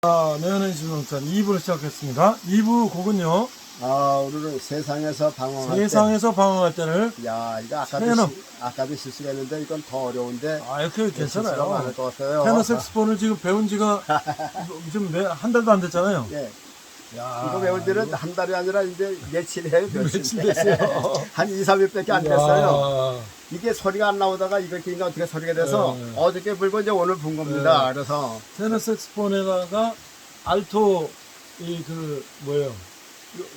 내연의 신동산 2부를 시작했습니다. 2부 곡은요. 오늘은 세상에서 방황할 세상에서 방황할 때를. 때. 야, 이거 아까도 실수가 했는데 이건 더 어려운데. 이렇게 실수가 괜찮아요. 많을 것 같아요. 테너 색스폰을 지금 배운 지가 지금 한 달도 안 됐잖아요. 예. 야, 이거 배울 때는 한 달이 아니라 이제 며칠이에요, 며칠 됐어요. 한 2, 3일밖에 안 됐어요. 야, 이게 소리가 안 나오다가 이렇게 어떻게 소리가 돼서 네. 어저께 불고 이제 오늘 분 겁니다. 그래서 테너 색스폰에다가 알토 뭐예요?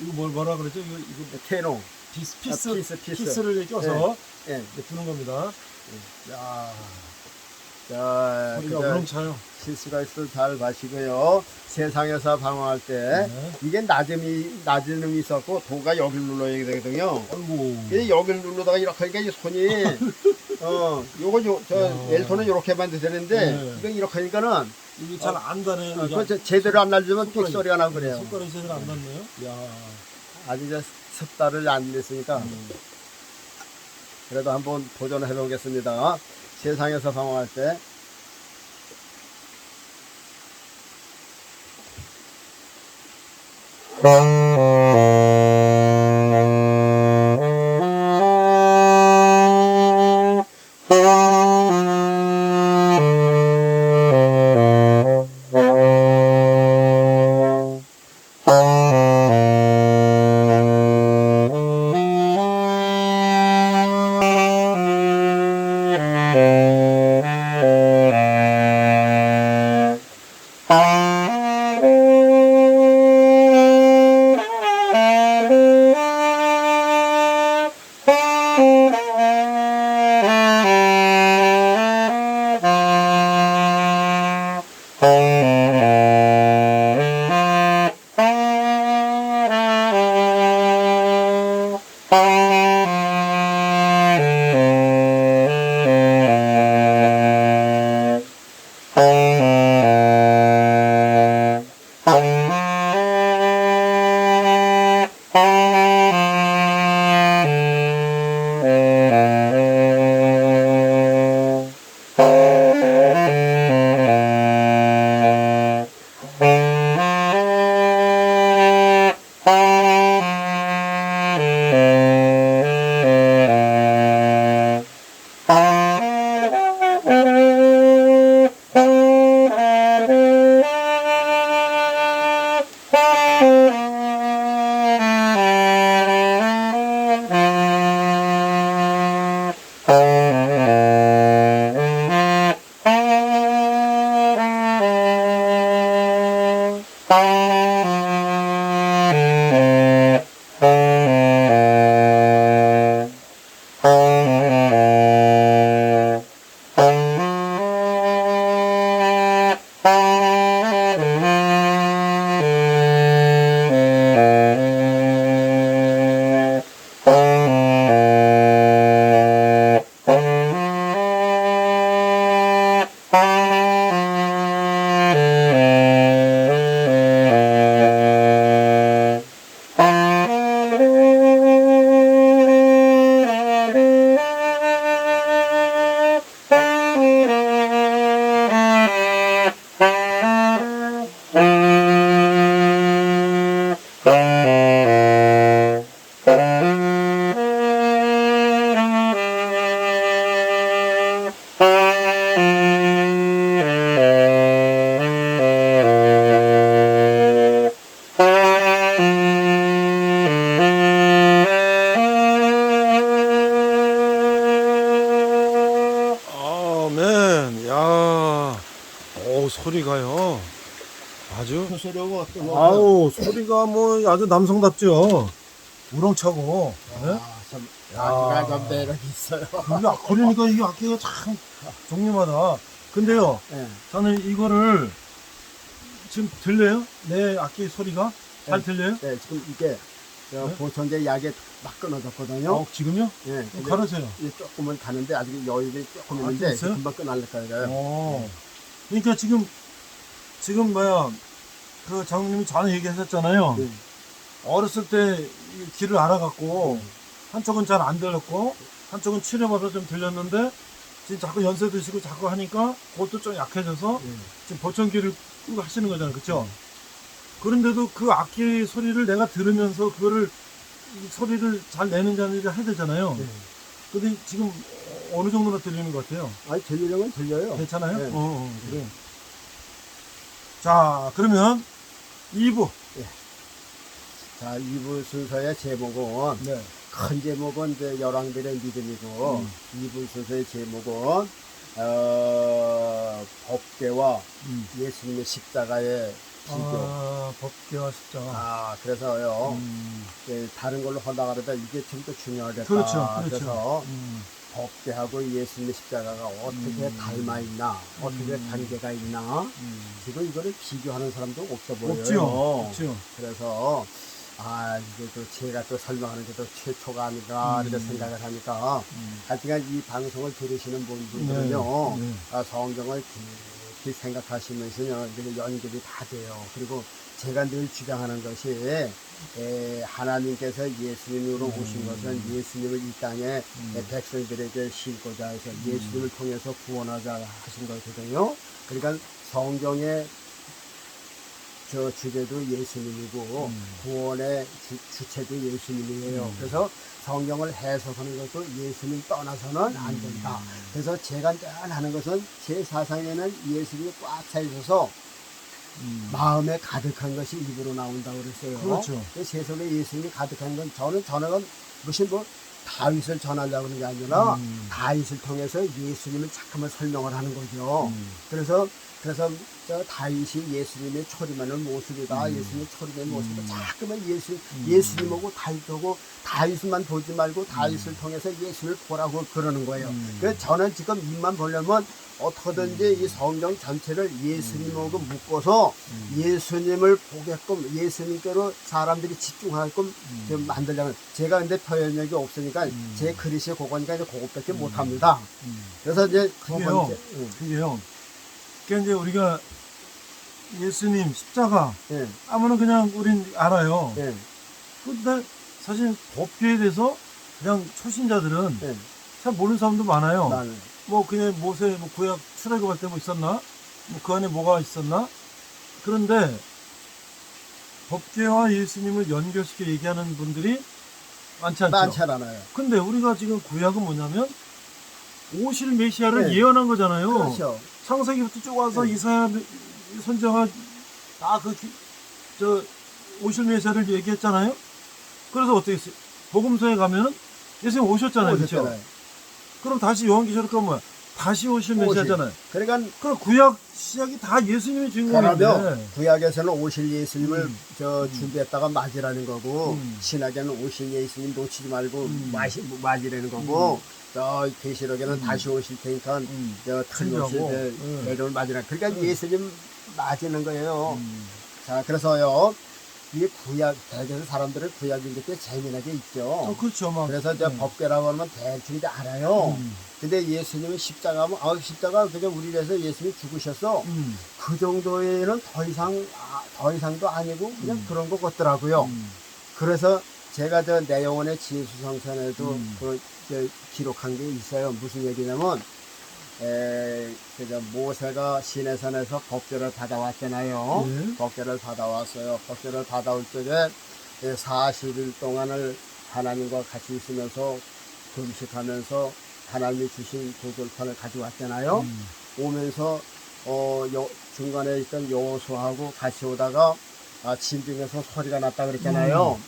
이거 뭐라 그러죠? 이거 테노. 피스를 껴서 예. 이제 부는 겁니다. 야, 자, 소리가 그저 우렁차요. 실수가 있어 잘 마시고요. 세상에서 방황할 때 네. 이게 낮은 음이 있었고 도가 여기를 눌러야 되거든요. 아이고. 근데 여기를 누르다가 이렇게 하니까 이 손이 엘토는 이렇게만 되는데 네. 이거 이렇게 하니까는 이게 잘 안 가네. 그거 제대로 안 날리면 삑 소리가 나고 그래요. 손가락이 제대로 안 닿네요. 야. 아직 이제 습달을 안 냈으니까 그래도 한번 도전해 보겠습니다. 세상에서 방황할 때. 아멘. 야. 소리가요. 아주. 소리하고 소리가 뭐 아주 남성답죠. 우렁차고. 네? 참 야. 악기가 좀 매력이 있어요. 그러니까 이게 악기가 참 종류마다. 근데요. 예. 저는 이거를 지금 들려요? 내 악기 소리가? 잘 들려요? 네, 지금 이게 네? 보청제 약에 막 끊어졌거든요. 지금요? 예. 근데 가르세요. 이게 조금은 가는데 아직 여유가 조금 있는데 아, 있어요? 금방 끊을 거예요. 그러니까 지금 그 장로님이 전에 얘기하셨잖아요. 네. 어렸을 때 이 길을 알아갖고 한쪽은 잘 안 들렸고 한쪽은 치료받아 좀 들렸는데 지금 자꾸 연세 드시고 자꾸 하니까 그것도 좀 약해져서 네. 지금 보청기를 그거 하시는 거잖아요. 그쵸? 그런데도 그 악기 소리를 내가 들으면서 그거를 이 소리를 잘 내는 자들이 해야 되잖아요. 네. 근데 지금 어느 정도나 들리는 것 같아요? 아니, 들리는 건 들려요. 괜찮아요? 네. 그래. 자, 그러면 2부. 자, 2부 순서의 제목은, 네. 큰 제목은 이제 열왕들의 믿음이고, 2부 순서의 제목은, 법궤와 예수님의 십자가의 비교. 아, 법궤와 십자가. 그래서요, 다른 걸로 하다가 그러다 이게 좀 더 중요하겠다. 그렇죠. 그래서 법궤하고 예수님의 십자가가 어떻게 닮아 있나, 어떻게 관계가 있나, 지금 이거를 비교하는 사람도 없어 보여요. 없죠. 그래서 이게 또 제가 또 설명하는 게 또 최초가 아닌가 이렇게 생각을 하니까 하여튼 이 방송을 들으시는 분들은요, 네. 성경을 깊이 생각하시면서요, 이게 연결이 다 돼요. 그리고 제가 늘 주장하는 것이 하나님께서 예수님으로 오신 것은 예수님을 이 땅에 백성들에게 싣고자 해서 예수님을 통해서 구원하자 하신 거거든요. 그러니까 성경의 저 주제도 예수님이고 구원의 주체도 예수님이에요. 그래서 성경을 해석하는 것도 예수님 떠나서는 안 된다. 그래서 제가 늘 하는 것은 제 사상에는 예수님이 꽉 차 있어서 마음에 가득한 것이 입으로 나온다고 그랬어요. 그렇죠. 제 속에 예수님이 가득한 건 저는 무슨 다윗을 전하려고 하는 게 아니라 다윗을 통해서 예수님을 잠깐만 설명을 하는 거죠. 그래서 저 다윗이 예수님의 초림하는 모습이다. 예수님의 초림의 모습이다. 자꾸만 예수님하고 다윗하고 다윗만 보지 말고 다윗을 통해서 예수를 보라고 그러는 거예요. 그래서 저는 지금 입만 보려면 어떻게든지 이 성경 전체를 예수님하고 묶어서 예수님을 보게끔 예수님께로 사람들이 집중하게끔 좀 만들려면 제가 근데 표현력이 없으니까 제 그릇이 그거니까 이제 그것밖에 못합니다. 그래서 이제 두 번째 그게요. 그러니까 이제 우리가 예수님 십자가 예. 아무나 그냥 우린 알아요. 예. 근데 사실 법궤에 대해서 그냥 초신자들은 예. 잘 모르는 사람도 많아요. 나는 뭐 그냥 모세 구약 출애굽할 때 뭐 있었나? 뭐 그 안에 뭐가 있었나? 그런데 법궤와 예수님을 연결시켜 얘기하는 분들이 많지 않죠. 많지 않아요. 근데 우리가 지금 구약은 뭐냐면 오실 메시아를 네. 예언한 거잖아요. 그렇죠. 창세기부터 쭉 와서 네. 이사야 선지자가 다 오실 메시아를 얘기했잖아요. 그래서 어떻게 했어요? 복음서에 가면은 예수님 오셨잖아요. 그렇죠? 오셨잖아요. 그럼 다시 요한계시록 가면 뭐야? 다시 오실 메시아잖아요. 그러니까 그럼 구약 시작이 다 예수님의 주인공인데. 그러면 구약에서는 오실 예수님을 준비했다가 맞으라는 거고 신약에는 오실 예수님 놓치지 말고 맞으라는 거고 저 계시록에는 다시 오실 테니까 저 틀림없이 내려올 맞으라. 그러니까 예수님 맞는 거예요. 자, 그래서요. 이 구약 대개는 사람들은 구약 읽을 때 재미나게 있죠. 그렇죠. 막. 그래서 이제 법궤라고 하면 대충 이제 알아요. 근데 예수님은 십자가 하면 십자가 그냥 우리 위해서 예수님이 죽으셨어. 그 정도에는 더 이상도 아니고 그냥 그런 것 같더라고요. 그래서 제가 저 내 영혼의 지혜수성찬에도 기록한 게 있어요. 무슨 얘기냐면 모세가 시내산에서 법궤를 받아왔잖아요. 네. 법궤를 받아왔어요. 법궤를 받아올 적에 40일 동안을 하나님과 같이 있으면서 금식하면서 하나님이 주신 도돌판을 가져왔잖아요. 오면서 중간에 있던 여호수아하고 같이 오다가 진중에서 소리가 났다 그랬잖아요.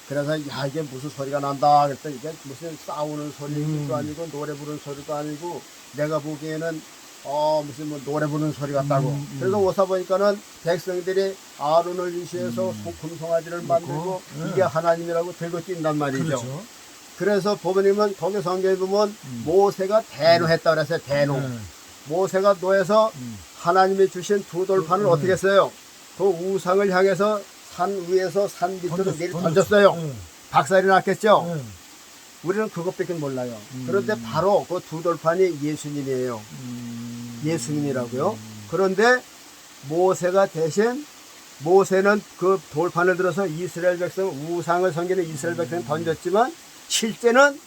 그래서 이게 무슨 소리가 난다 그랬더니 이게 무슨 싸우는 소리도 아니고 노래 부르는 소리도 아니고 내가 보기에는 무슨 뭐 노래 부르는 소리 같다고. 그래서 오사 보니까는 백성들이 아론을 위시해서 금송아지를 만들고 이게 하나님이라고 들고 뛴단 말이죠. 그렇죠. 그래서 보면 거기 성경에 보면 모세가 대노했다 그랬어요. 대노. 모세가 노해서 하나님이 주신 두 돌판을 어떻게 했어요? 그 우상을 향해서 산 위에서 산 밑으로 던졌어요. 박살이 났겠죠? 우리는 그것밖에 몰라요. 그런데 바로 그 두 돌판이 예수님이에요. 예수님이라고요. 그런데 모세가 대신 모세는 그 돌판을 들어서 이스라엘 백성 우상을 섬기는 이스라엘 백성을 던졌지만 실제는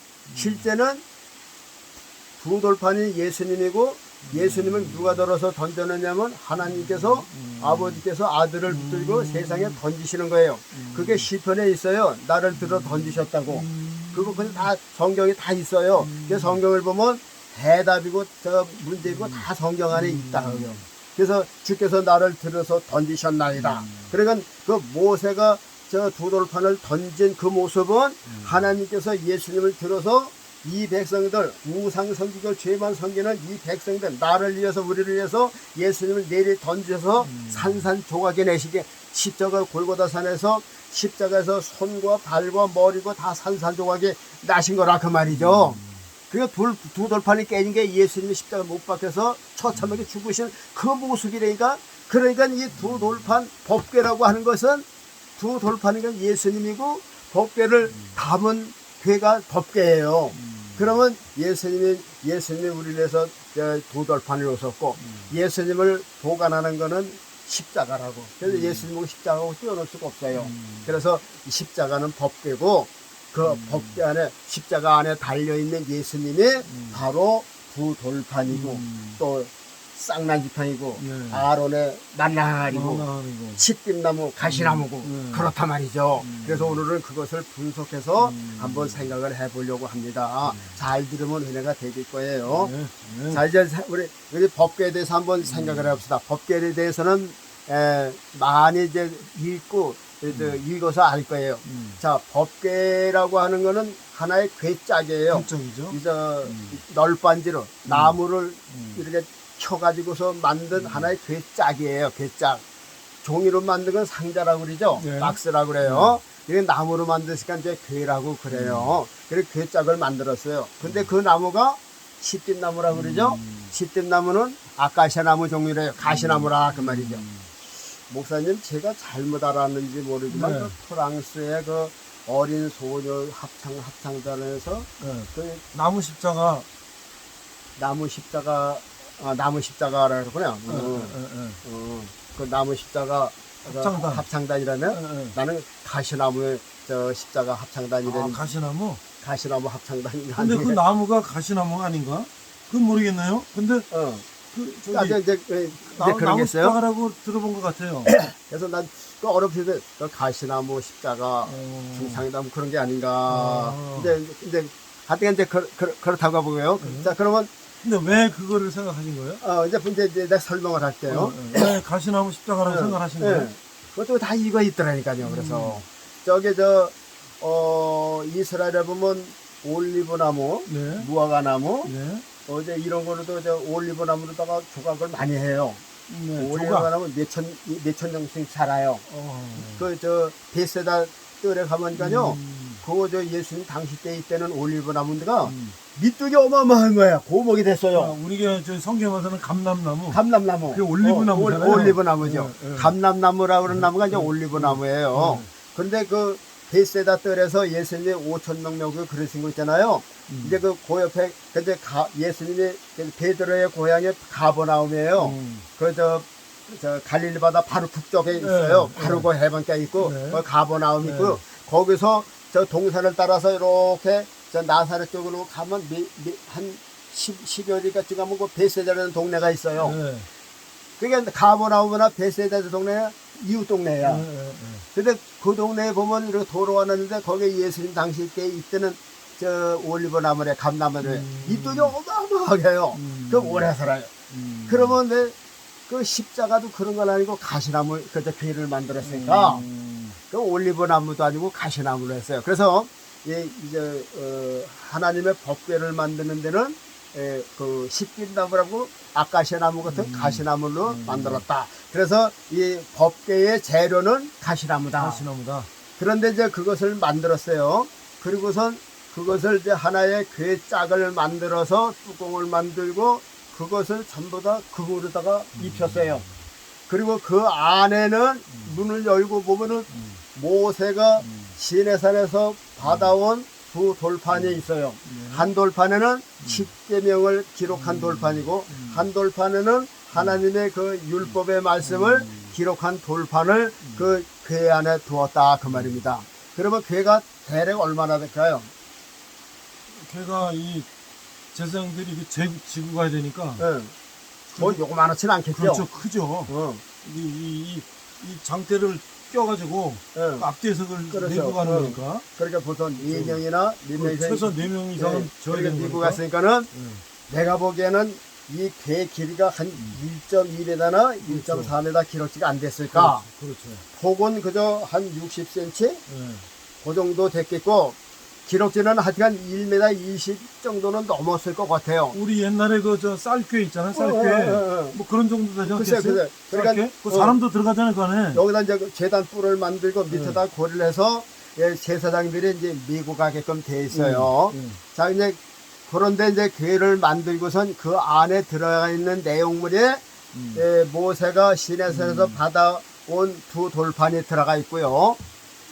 두 돌판이 예수님이고 예수님을 누가 들어서 던져내냐면 하나님께서 아버지께서 아들을 붙들고 세상에 던지시는 거예요. 그게 시편에 있어요. 나를 들어 던지셨다고. 그거 그냥 다 성경에 다 있어요. 그 성경을 보면 대답이고 저 문제이고 다 성경 안에 있다고요. 그래서 주께서 나를 들어서 던지셨나이다. 그러니까 그 모세가 저 두 돌판을 던진 그 모습은 하나님께서 예수님을 들어서 이 백성들, 우상 섬기고 죄만 섬기는 이 백성들, 나를 위해서 우리를 위해서 예수님을 내리 던져서 산산조각에 내시게 십자가 골고다 산에서 십자가에서 손과 발과 머리고 다 산산조각에 나신 거라 그 말이죠. 그 두 돌판이 깨진 게 예수님이 십자가 못 박혀서 처참하게 죽으신 그 모습이라니까. 그러니까 이 두 돌판 법궤라고 하는 것은 두 돌판이니까 예수님이고 법궤를 담은 괴가 법궤예요. 그러면 예수님이 우리를 위해서 두 돌판을 오셨고 예수님을 보관하는 거는 십자가라고. 그래서 예수님하고 십자가하고 뛰어놀 수가 없어요. 그래서 이 십자가는 법궤고 그 법궤 안에 십자가 안에 달려있는 예수님이 바로 두 돌판이고 또 쌍난지판이고 아론의 만나리고 시띠나무 가시나무고 그렇단 말이죠. 그래서 오늘은 그것을 분석해서 한번 생각을 해보려고 합니다. 잘 들으면 은혜가 되실 거예요. 자, 이제 우리 법궤에 대해서 한번 생각을 해봅시다. 법궤에 대해서는 많이 이제 읽어서 알 거예요. 자, 법궤라고 하는 거는 하나의 궤짝이에요. 이제 널빤지로 나무를 이렇게 켜가지고서 만든 하나의 궤짝이에요. 궤짝. 종이로 만든 건 상자라고 그러죠. 박스라고 그래요. 이게 나무로 만드니까 이제 궤라고 그래요. 그래서 궤짝을 만들었어요. 근데 그 나무가 시띠나무라고 그러죠. 시띠나무는 아카시아 나무 종류래요. 가시나무라 그 말이죠. 목사님, 제가 잘못 알았는지 모르지만 그 프랑스의 그 어린 소녀 합창단에서 그 나무 십자가 나무 십자가라고 그러냐. 그 나무 십자가 합창단이라면 나는 가시나무의 저 십자가 합창단이라는. 가시나무 합창단이. 근데 그 나무가 가시나무 아닌가? 그건 모르겠네요. 근데 이제 그런 게 나무 있어요. 십자가라고 들어본 것 같아요. 그래서 난 그 어렵게 그 가시나무 십자가 중상이다 뭐 그런 게 아닌가. 근데 하여튼 이제 그렇다고 보고요. 자, 그러면 근데 왜 그거를 생각하신 거예요? 이제 내가 설명을 할게요. 왜 가시나무 십자가라고 생각하신 거예요? 그것도 다 이유가 있더라니까요. 그래서 저기 이스라엘에 보면 올리브나무, 무화과나무, 이제 이런 거로도 올리브나무로다가 조각을 많이 해요. 올리브나무 몇천 년씩 자라요. 베세다 뜰에 가면요, 그거 예수님 당시 때 이때는 올리브나무가 밑둥이 어마어마한 거야. 고목이 됐어요. 우리가 저 성경에서는 감람나무. 그게 올리브나무잖아요. 올리브나무죠. 감람나무라고 하는 나무가 이제 올리브나무예요. 그런데 그 베세다 뜰에서 예수님이 5,000명 먹고 그러신 거 있잖아요. 이제 그 옆에 근데 예수님이 베드로의 고향이 가버나움이에요. 저 갈릴리 바다 바로 북쪽에 있어요. 바로 그 해변가에 있고 그 가버나움 있고 거기서 저 동산을 따라서 이렇게 저 나사렛 쪽으로 가면 한 10여 리까지 가면 그 베세다라는 동네가 있어요. 그게 가버나움이나 베세다 동네가 이웃 동네야. 근데 그 동네에 보면 이렇게 도로가 났는데 거기에 예수님 당시 때 이때는 저 올리브나무래 감나무래 이쪽이 어마어마하게 해요. 그 오래 살아요. 그러면 그 십자가도 그런 건 아니고 가시나무 그저 괴를 만들었으니까 그 올리브나무도 아니고 가시나무로 했어요. 그래서 이제 하나님의 법궤를 만드는 데는 그 십빛나무라고 아카시아 나무 같은 가시나무로 만들었다. 그래서 이 법궤의 재료는 가시나무다. 그런데 이제 그것을 만들었어요. 그리고선 그것을 이제 하나의 궤짝을 만들어서 뚜껑을 만들고 그것을 전부 다 그거로다가 입혔어요. 그리고 그 안에는 문을 열고 보면은 모세가 시내산에서 받아온 두 돌판이 있어요. 한 돌판에는 십계명을 기록한 돌판이고 한 돌판에는 하나님의 그 율법의 말씀을 기록한 돌판을 그 궤 안에 두었다 그 말입니다. 그러면 궤가 대략 얼마나 될까요? 궤가 이 제사장들이 지고 가야 되니까 뭐 요거만하지는 않겠죠. 그렇죠. 크죠. 어. 이 장대를 껴가지고 예. 앞뒤에서 그걸 그렇죠. 내고 가는 어. 거니까. 그러니까 보통 4명이나 4명이서 최소 4명 이상은 져야 그러니까 되는 미국 거니까. 갔으니까는 예. 내가 보기에는 이 개 길이가 한 1.2m나 1.4m 기록지가 안 됐을까. 그렇죠. 폭은 그저 한 60cm 예. 그 정도 됐겠고 기록지는 하여간 1m 20 정도는 넘었을 것 같아요. 우리 옛날에 그 저 쌀괴 있잖아요. 쌀괴. 뭐 그런 정도 되지 글쎄, 않겠어요? 글쎄. 그러니까, 쌀괴? 그 사람도 들어가잖아요, 그 안에. 여기다 이제 그 재단 뿔을 만들고 밑에다 고리를 해서 예, 제사장들이 이제 미고 가게끔 돼 있어요. 자, 이제 그런데 이제 괴를 만들고선 그 안에 들어가 있는 내용물이 예, 모세가 시내산에서 받아온 두 돌판이 들어가 있고요.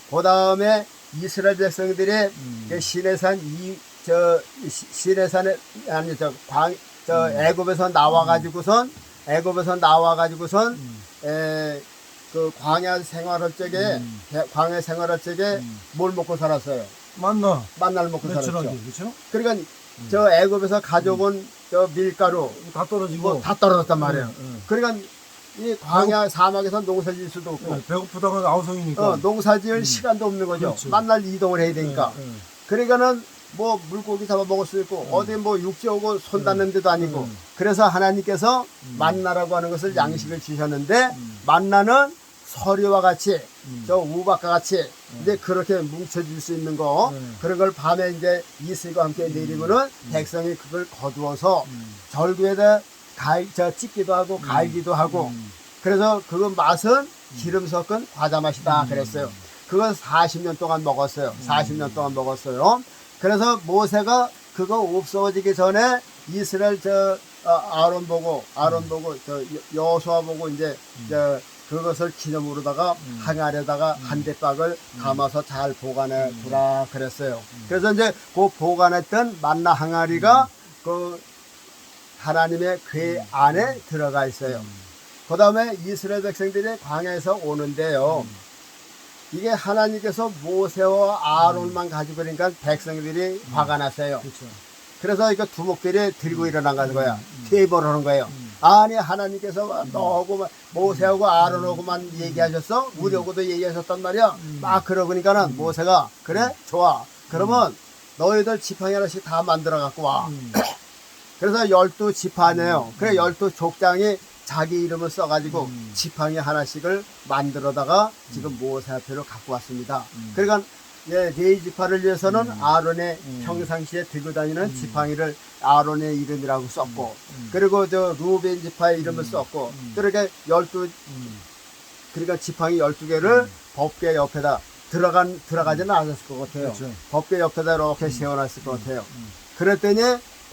그 다음에 이스라엘 백성들이 그 시내산 시내산에 아니 애굽에서 나와가지고선 그 광야 생활할 적에 뭘 먹고 살았어요? 만나를 먹고 살았죠. 그렇죠? 그러니까 저 애굽에서 가져온 저 밀가루 다 떨어지고. 다 떨어졌단 말이에요. 예, 예. 그러니까 이 광야 사막에서 농사 지을 수도 없고 배고프다가 아우성이니까. 농사 지을 시간도 없는 거죠. 그렇죠. 만날 이동을 해야 되니까. 예, 예. 그러니까는 뭐 물고기 잡아 먹을 수 있고 어디 뭐 육지 오고 손 닿는 데도 아니고 그래서 하나님께서 만나라고 하는 것을 양식을 주셨는데 만나는 서리와 같이 저 우박과 같이 이제 그렇게 뭉쳐질 수 있는 거 그런 걸 밤에 이제 이슬과 함께 내리면은 백성이 그걸 거두어서 절구에다 찢기도 하고 갈기도 하고 그래서 그 맛은 기름 섞은 과자 맛이다 그랬어요. 그건 40년 동안 먹었어요. 40년 동안 먹었어요. 그래서 모세가 그거 없어지기 전에 이스라엘 아론 보고 여호수아 보고 이제 그것을 기념으로다가 항아리에다가 한 대박을 감아서 잘 보관해 두라 그랬어요. 그래서 이제 그 보관했던 만나 항아리가 그 하나님의 궤 안에 들어가 있어요. 그 다음에 이스라엘 백성들이 광야에서 오는데요. 이게 하나님께서 모세와 아론만 가지고 그러니까 백성들이 화가 났어요. 그렇죠. 그래서 이거 두목들이 들고 일어난 거야. 퇴보를 하는 거예요. 아니 하나님께서 너하고 모세하고 아론하고만 얘기하셨어? 우리하고도 얘기하셨단 말이야. 막 그러니까는 모세가 그래? 좋아. 그러면 너희들 지팡이 하나씩 다 만들어 갖고 와. 그래서 12지파네요. 그래 12족장이 자기 이름을 써가지고 지팡이 하나씩을 만들어다가 지금 모세 앞에로 갖고 왔습니다. 그러니까 네 지파를 위해서는 아론의 평상시에 들고 다니는 지팡이를 아론의 이름이라고 썼고 그리고 저 루벤 지파의 이름을 썼고 그러니까 그러니까 지팡이 12개를 법궤 옆에다 들어가지는 않았을 것 같아요. 그렇죠. 법궤 옆에다 이렇게 세워놨을 것 같아요. 그랬더니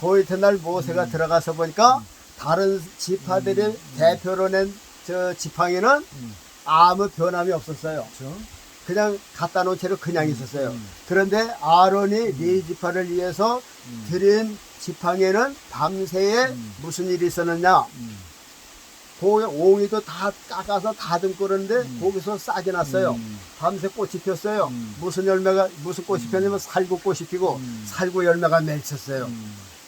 그 이튿날 모세가 들어가서 보니까 다른 지파들이 대표로 낸 저 지팡이는 아무 변함이 없었어요. 그렇죠. 그냥 갖다 놓은 채로 그냥 있었어요. 그런데 아론이 네 지파를 위해서 드린 지팡이는 밤새에 무슨 일이 있었느냐? 그 옹이도 다 깎아서 다듬고 그러는데 거기서 싹이 났어요. 밤새 꽃이 폈어요. 무슨 꽃이 폈냐면 살구꽃이 피고 살구 열매가 맺혔어요.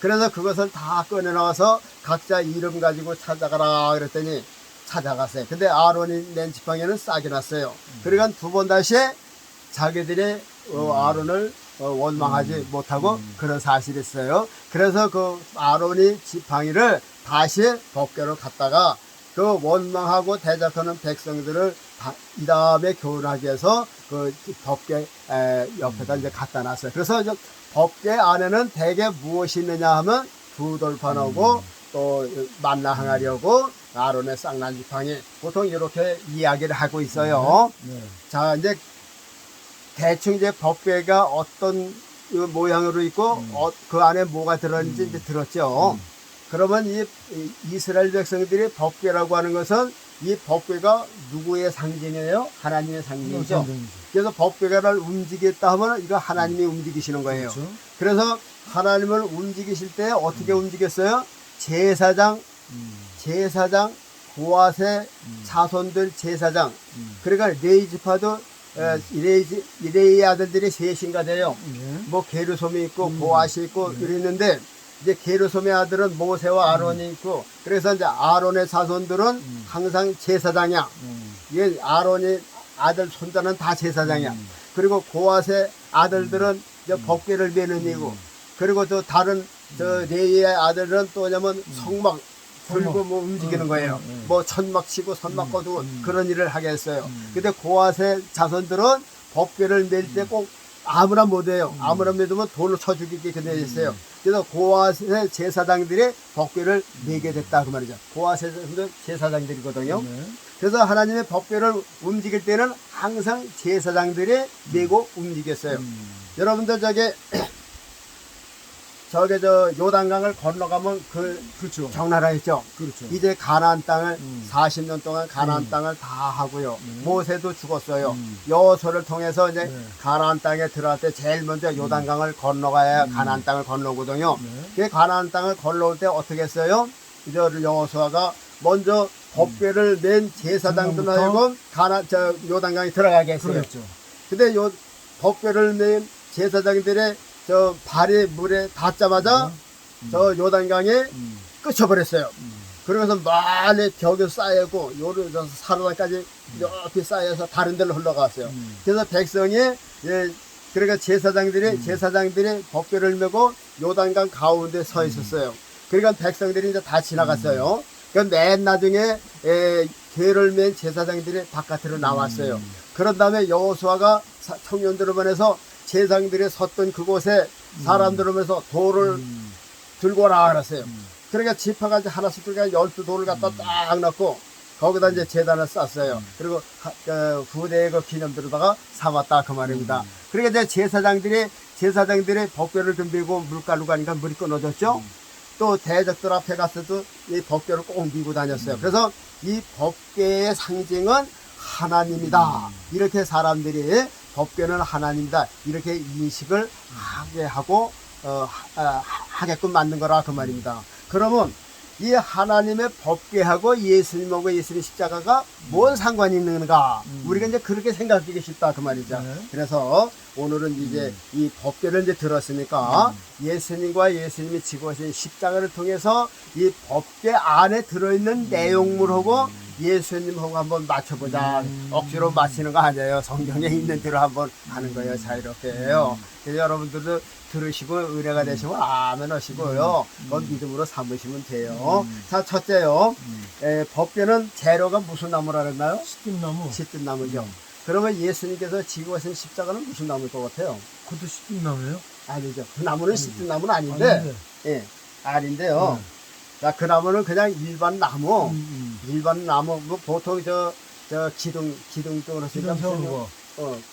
그래서 그것을 다 꺼내 나와서 각자 이름 가지고 찾아가라 그랬더니 찾아갔어요. 근데 아론이 낸 지팡이는 싹이 났어요. 그러니까 두 번 다시 자기들이 아론을 원망하지 못하고 그런 사실이 있어요. 그래서 그 아론이 지팡이를 다시 법궤로 갖다가 그 원망하고 대적하는 백성들을 이 다음에 교훈하기 위해서 그 법궤 옆에다 이제 갖다 놨어요. 그래서 이제 법궤 안에는 대개 무엇이 있느냐 하면 두 돌판하고 또 만나 항아리하고 아론의 쌍난 지팡이 보통 이렇게 이야기를 하고 있어요. 네. 자 이제 대충 이제 법궤가 어떤 모양으로 있고 그 안에 뭐가 들었는지 이제 들었죠. 그러면 이 이스라엘 백성들이 법궤라고 하는 것은 이 법궤가 누구의 상징이에요? 하나님의 상징이죠. 그래서 법궤를 움직였다 하면 이거 하나님이 움직이시는 거예요. 그렇죠. 그래서 하나님을 움직이실 때 어떻게 움직였어요? 제사장 고앗의 자손들 제사장. 그러니까 레위 지파도 레위 아들들이 셋인가 돼요. 뭐 게르솜이 있고 고앗이 있고 이랬는데 이제 게르솜의 아들은 모세와 아론이 있고, 그래서 이제 아론의 자손들은 항상 제사장이야. 이게 아론이 아들 손자는 다 제사장이야. 그리고 고앗의 아들들은 이제 법궤를 매는 이고, 그리고 또 다른 저 레위의 아들은 또 뭐냐면 성막 들고 뭐 움직이는 거예요. 뭐 천막 치고 선막 거두고 그런 일을 하게 했어요. 근데 고앗의 자손들은 법궤를 맬 때 꼭 아무나 못해요. 아무나 매두면 돌로 쳐 죽이게 되어 있어요. 그래서 고앗의 제사장들이 법궤를 매게 됐다 그 말이죠. 고앗의 제사장들이거든요. 그래서 하나님의 법궤를 움직일 때는 항상 제사장들이 메고 움직였어요. 여러분들 저게 저 요단강을 건너가면 그렇죠. 적나라 했죠. 그렇죠. 이제 가나안 땅을 40년 동안 가나안 땅을 다 하고요. 모세도 죽었어요. 여호수아를 통해서 이제 가나안 땅에 들어갈 때 제일 먼저 요단강을 건너가야 가나안 땅을 건너거든요. 그 가나안 땅을 건너올 때 어떻게 했어요? 이제 여호수아가 먼저 법궤를 맨 제사장들 하고 요단강에 들어가게 했어요. 그렇죠. 근데 요 법궤를 맨 제사장들의 저 발이 물에 닿자마자 저 요단강에 끝쳐버렸어요. 그러면서 많이 벽에 쌓이고 요르서 사르단까지 이렇게 쌓여서 다른 데로 흘러갔어요. 그래서 백성이 그러니까 제사장들이 법궤를 메고 요단강 가운데 서 있었어요. 그러니까 백성들이 이제 다 지나갔어요. 그러니까 맨 나중에 궤를 맨 제사장들이 바깥으로 나왔어요. 그런 다음에 여호수아가 청년들을 보내서 제사장들이 섰던 그곳에 사람들을 보면서 돌을 들고 오라 그랬어요. 그러니까 지파가 하나씩 들고 12돌을 갖다 딱 넣고 거기다 이제 제단을 쌌어요. 그리고 후대의 그 기념들에다가 삼았다 그 말입니다. 그러니까 이제 제사장들이 법궤를 덤비고 물가로 가니까 물이 끊어졌죠. 또 대적들 앞에 갔어도 이 법궤를 꼭 밀고 다녔어요. 그래서 이 법궤의 상징은 하나님이다. 이렇게 사람들이 법궤는 하나님이다. 이렇게 인식을 하게 하고 하게끔 만든 거라 그 말입니다. 그러면 이 하나님의 법궤하고 예수님하고 예수님 십자가가 뭔 상관이 있는가? 우리가 이제 그렇게 생각하기 쉽다 그 말이죠. 그래서 오늘은 이제 이 법궤를 이제 들었으니까 예수님과 예수님이 지고 하신 십자가를 통해서 이 법궤 안에 들어있는 내용물하고 예수님하고 한번 맞춰보자. 억지로 맞히는 거 아니에요. 성경에 있는 대로 한번 하는 거예요. 자유롭게요. 그래서 여러분들도 들으시고 은혜가 되시면 아멘 하시고요. 그건 믿음으로 삼으시면 돼요. 자, 첫째요. 법궤는 재료가 무슨 나무라 그랬나요? 십김나무. 십김나무죠. 그러면 예수님께서 지고 하신 십자가는 무슨 나무일 것 같아요? 그것도 십김나무예요? 아니죠. 그 나무는 십김나무는 아닌데, 예, 아닌데요. 자, 그 나무는 그냥 일반 나무, 일반 나무, 뭐 보통 저 기둥 쪽으로 기둥 세우는 거.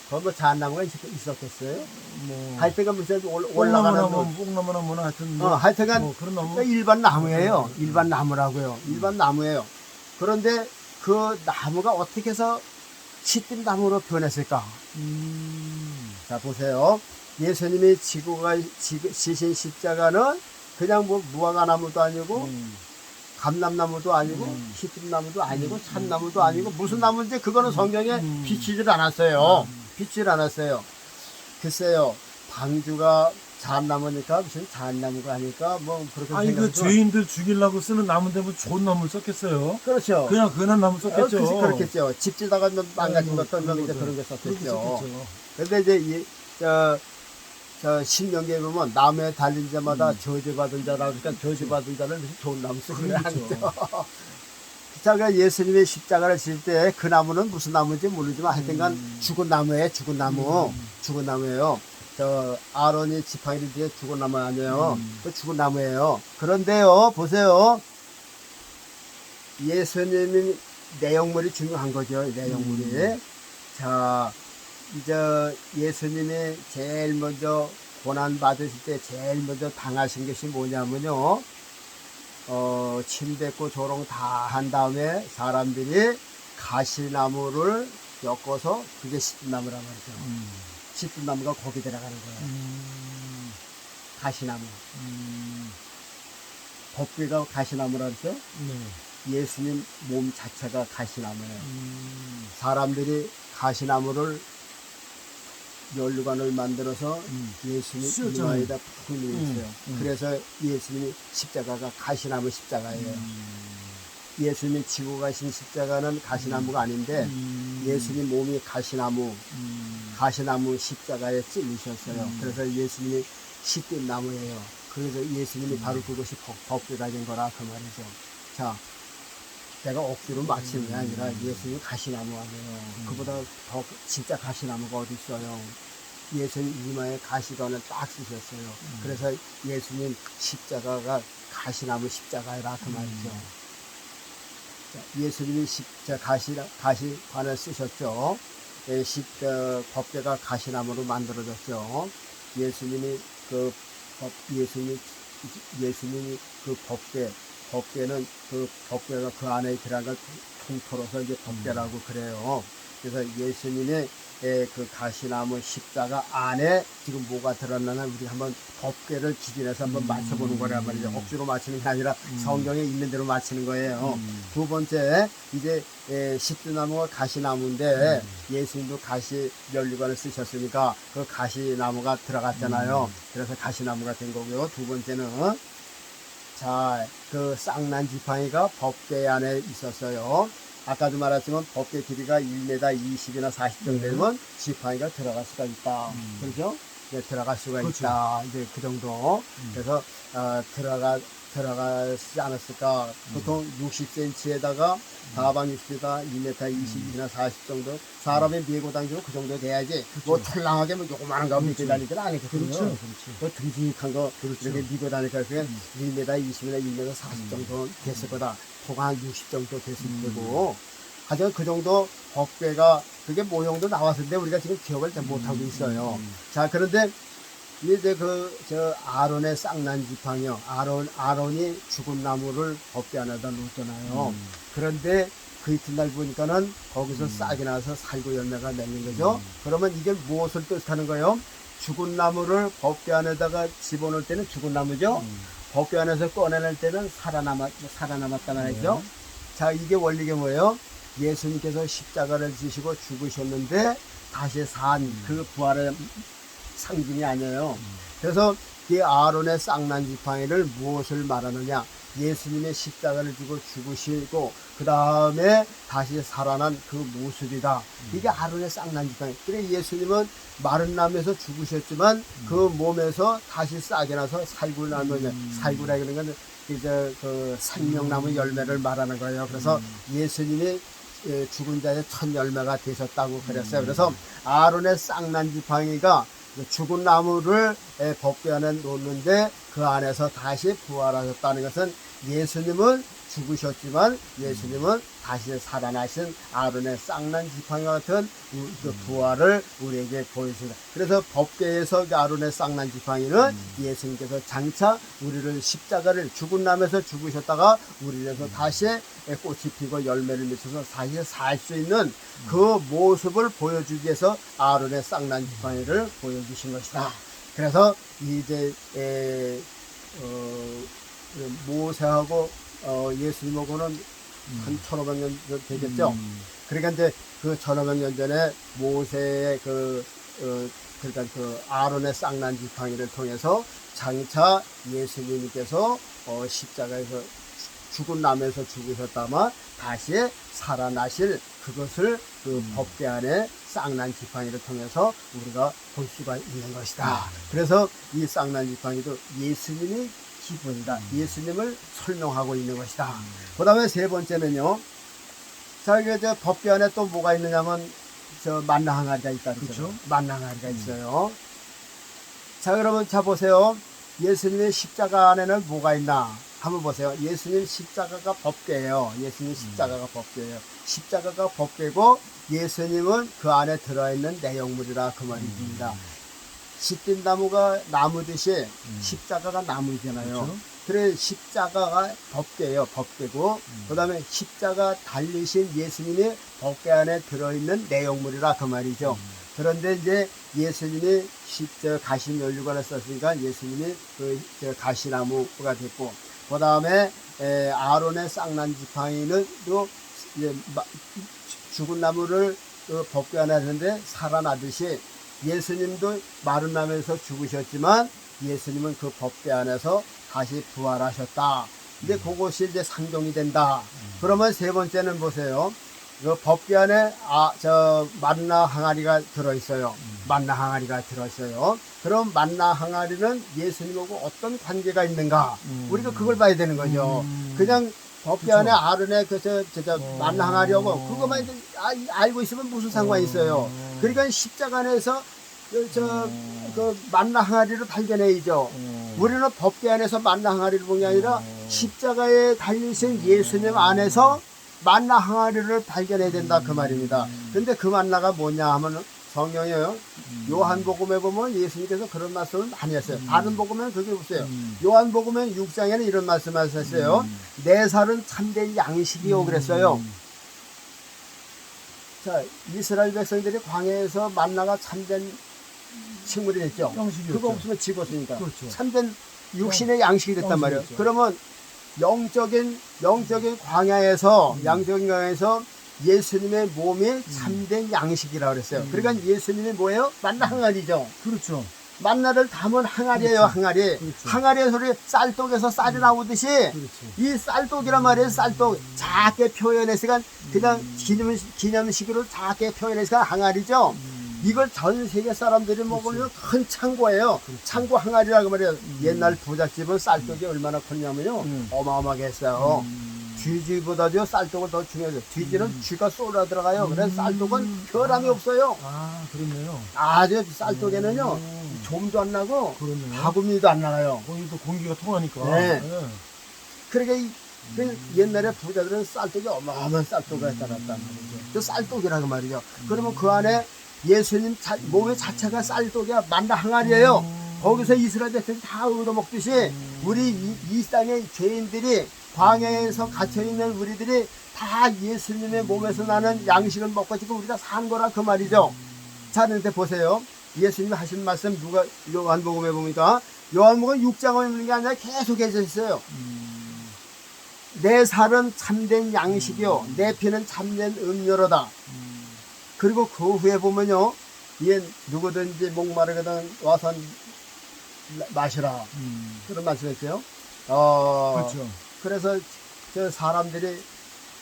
거기 뭐 잣나무가 있었겠어요? 뭐 하여튼간 무슨 올라가는 뽕나무나 뭐나 하여튼 하여튼간 뭐 그런 나무. 그러니까 일반 나무예요. 일반 나무라고요. 일반 나무예요. 그런데 그 나무가 어떻게 해서 시뜸나무로 변했을까? 자, 보세요. 예수님이 지신 십자가는 그냥 뭐 무화과나무도 아니고 감람나무도 아니고 시뜸나무도 아니고 참나무도 아니고 무슨 나무인지 그거는 성경에 비치질 않았어요. 비치질 않았어요. 글쎄요. 방주가 잣나무니까 무슨 잣나무가 아닐까 뭐 그렇게 아니 그 생각해서. 죄인들 죽이려고 쓰는 나무인데 뭐 좋은 나무를 썼겠어요? 그렇죠. 그냥 그런 나무 썼겠죠. 그렇겠죠. 집지다가 망가진 것도 이제 그런 게 썼겠죠. 근데 이제 저 신명기에 보면 나무에 달린 자마다 저주받은 자라 그러니까 저주받은 자는 무슨 좋은 나무 쓰는 게 아니죠. 자, 예수님의 십자가를 질 때 그 나무는 무슨 나무인지 모르지만 하여튼간 죽은 나무예요. 죽은 나무. 죽은 나무예요. 저 아론이 지팡이를 뒤에 죽은 나무 아니에요. 그 죽은 나무예요. 그런데요, 보세요. 예수님이 내용물이 중요한 거죠. 내용물이. 자, 이제 예수님이 제일 먼저 고난 받으실 때 제일 먼저 당하신 것이 뭐냐면요. 침뱉고 조롱 다 한 다음에 사람들이 가시나무를 엮어서 그게 시뜸나무란 말이죠. 시뜸나무가 거기 들어가는 거예요. 가시나무. 법궤가 가시나무라 그랬죠? 예수님 몸 자체가 가시나무예요. 사람들이 가시나무를 면류관을 만들어서 예수님 씌웠잖아요. 이마에다 푹 누르셨어요. 그래서 예수님이 십자가가 가시나무 십자가예요. 예수님이 지고 가신 십자가는 가시나무가 아닌데 예수님 몸이 가시나무 십자가에 찔리셨어요. 그래서 예수님이 시뜬 나무예요. 그래서 예수님이 바로 그것이 법궤가 된 거라 그 말이죠. 자, 내가 억지로 맞히는 게 아니라 예수님이 가시나무 아니에요. 그보다 더 진짜 가시나무가 어디 있어요. 예수님 이마에 가시관을 딱 쓰셨어요. 그래서 예수님 십자가가 가시나무 십자가라 그 말이죠. 자, 예수님이 가시관을 쓰셨죠. 법궤가 가시나무로 만들어졌죠. 예수님이 그 법궤는 그 법궤가 그 안에 들어간 걸 통틀어서 이제 법궤라고 그래요. 그래서 예수님의 그 가시나무 십자가 안에 지금 뭐가 들었나 우리 한번 법궤를 기준해서 한번 맞춰보는 거란 말이죠. 억지로 맞추는 게 아니라 성경에 있는 대로 맞추는 거예요. 두 번째, 이제 십두나무가 가시나무인데 예수님도 가시 면류관을 쓰셨으니까 그 가시나무가 들어갔잖아요. 그래서 가시나무가 된 거고요. 두 번째는 자, 그 쌍난 지팡이가 법궤 안에 있었어요. 아까도 말했지만 법궤 길이가 1m 20이나 40 정도 되면 지팡이가 들어갈 수가 있다. 그렇죠? 네, 들어갈 수가 그렇죠. 있다. 이제 그 정도. 그래서 들어가지 않았을까. 보통 60cm에다가 사방 60에다 2m 20이나 40 정도. 사람이 메고 다니고 그 정도 돼야지. 뭐 촐랑하게 뭐 요만한 거 메고 다니지는 않거든요. 그렇죠. 그 듬직한 거 이렇게 메고 다니니까 그게 1m 20이나 1m 40 정도 됐을 거다. 토가 한 60 정도 됐을 거고. 하여튼 그 정도 법궤가 그게 모형도 나왔는데 우리가 지금 기억을 잘 못하고 있어요. 자, 그런데 이제 저 아론의 쌍난 지팡이요. 아론이 죽은 나무를 법궤 안에다 놓잖아요. 그런데 그 이튿날 보니까는 거기서 싹이 나서 살구 열매가 맺는 거죠. 그러면 이게 무엇을 뜻하는 거예요? 죽은 나무를 법궤 안에다가 집어넣을 때는 죽은 나무죠. 법궤 안에서 꺼내낼 때는 살아남았단 말이죠. 자, 이게 원리가 뭐예요? 예수님께서 십자가를 지시고 죽으셨는데 다시 산 그 부활의 상징이 아니에요. 그래서 이 아론의 쌍난 지팡이를 무엇을 말하느냐? 예수님의 십자가를 지고 죽으시고 그 다음에 다시 살아난 그 모습이다. 이게 아론의 쌍난 지팡이. 그래 예수님은 마른 나무에서 죽으셨지만 그 몸에서 다시 싹이 나서 살구나무냐. 살구라 그러는 건 이제 그 생명나무 열매를 말하는 거예요. 그래서 예수님이 죽은 자의 첫 열매가 되셨다고 그랬어요. 그래서 아론의 쌍난 지팡이가 죽은 나무를 법궤 안에 놓는데 그 안에서 다시 부활하셨다는 것은 예수님은 죽으셨지만 예수님은 다시 살아나신 아론의 쌍난 지팡이 같은 그 부활을 우리에게 보여줍니다. 그래서 법궤에서 아론의 쌍난 지팡이는 예수님께서 장차 우리를 십자가를 죽은 나무에서 죽으셨다가 우리에서 다시 꽃이 피고 열매를 맺어서 다시 살 수 있는 그 모습을 보여주기 위해서 아론의 쌍난 지팡이를 보여주신 것이다. 그래서 이제 모세하고 예수님하고는 한 1500년 되겠죠. 그러니까 이제 그 1500년 전에 모세의 그러니까 그 아론의 쌍난 지팡이를 통해서 장차 예수님께서 십자가에서 죽은 나무에서 죽으셨다만 다시 살아나실 그것을 그 법궤 안에 쌍난 지팡이를 통해서 우리가 볼 수가 있는 것이다. 그래서 이 쌍난 지팡이도 예수님이 기본이다. 예수님을 설명하고 있는 것이다. 그 다음에 세 번째는요. 자, 이게 저 법궤 안에 또 뭐가 있느냐면 저 만나 항아리가 있다. 그렇죠? 만나 항아리가 있어요. 자, 그러면 자 보세요. 예수님의 십자가 안에는 뭐가 있나? 한번 보세요. 예수님 십자가가 법궤예요. 예수님 십자가가 법궤예요. 십자가가 법궤고 예수님은 그 안에 들어있는 내용물이라 그 말입니다. 시든 나무가 나무듯이 십자가가 나무잖아요. 그렇죠? 그래 십자가가 법궤예요. 법궤고 그 다음에 십자가 달리신 예수님이 법궤 안에 들어있는 내용물이라 그 말이죠. 그런데 이제 예수님이 가시 면류관을 썼으니까 예수님이 그 가시나무가 됐고 그 다음에 아론의 쌍난 지팡이는 또 죽은 나무를 법궤 안에 하는데 살아나듯이 예수님도 마른 나면서 죽으셨지만 예수님은 그 법궤 안에서 다시 부활하셨다. 근데 그것이 이제 상종이 된다. 그러면 세 번째는 보세요. 그 법궤 안에 만나 항아리가 들어있어요. 만나 항아리가 들어있어요. 그럼 만나 항아리는 예수님하고 어떤 관계가 있는가? 우리가 그걸 봐야 되는 거죠. 그냥 법궤 안에 아른에 만나 항아리하고 그것만 이제 알고 있으면 무슨 상관이 있어요. 그러니까 십자가 안에서 그 만나 항아리를 발견해야죠. 우리는 법궤 안에서 만나 항아리를 본 게 아니라 십자가에 달리신 예수님 안에서 만나 항아리를 발견해야 된다 그 말입니다. 근데 그 만나가 뭐냐 하면 성경이에요. 요한복음에 보면 예수님께서 그런 말씀을 많이 했어요. 다른 복음에는 그게 없어요. 요한복음에 6장에는 이런 말씀을 하셨어요. 내 살은 참된 양식이요 그랬어요. 자, 이스라엘 백성들이 광야에서 만나가 참된 식물이 됐죠. 양식이었죠. 그거 없으면 죽었으니까. 그렇죠. 참된 육신의 양식이 됐단 말이에요. 양식이었죠. 그러면 영적인 광야에서 양적인 광야에서 예수님의 몸이 참된 양식이라고 그랬어요. 그러니까 예수님이 뭐예요? 만나 항아리죠. 그렇죠. 만나를 담은 항아리예요. 그렇죠. 항아리. 그렇죠. 항아리의 소리 쌀독에서 쌀이 나오듯이 그렇지. 이 쌀독이란 말이에요. 쌀독 작게 표현했으니까 그냥 기념식으로 작게 표현했으니까 항아리죠. 이걸 전 세계 사람들이 먹으면 큰 창고예요. 창고 항아리라고 말이에요. 옛날 부잣집은 쌀독이 얼마나 컸냐면요. 어마어마하게 했어요. 쥐지보다도 쌀독을 더 중요해요. 쥐지는 쥐가 쏠아 들어가요. 그래서 쌀독은 결함이 없어요. 아, 그렇네요. 아주 쌀독에는요. 좀도 안 나고 그렇네요. 바구니도 안 나가요. 거기도 공기가 통하니까. 네. 그러니까 그 옛날에 부자들은 쌀독이 어마어마한 쌀독을 했다 놨단 말이죠. 그 쌀독이라고 말이죠. 그러면 그 안에 예수님 몸의 자체가 쌀독이야. 만나 항아리예요. 거기서 이스라엘 백성이 다 얻어먹듯이 우리 이 땅의 죄인들이 광야에서 gat혀있는 우리들이 다 예수님의 몸에서 나는 양식을 먹고 지금 우리가 산 거라 그 말이죠. 자, 그런데 보세요. 예수님이 하신 말씀 누가 요한복음에 보니까 요한복음 6장에 있는 게 아니라 계속 해져 있어요. 내 살은 참된 양식이요 내 피는 참된 음료로다. 그리고 그 후에 보면요, 얘 누구든지 목마르거든 와서 마시라. 그런 말씀했어요. 그렇죠. 그래서 저 사람들이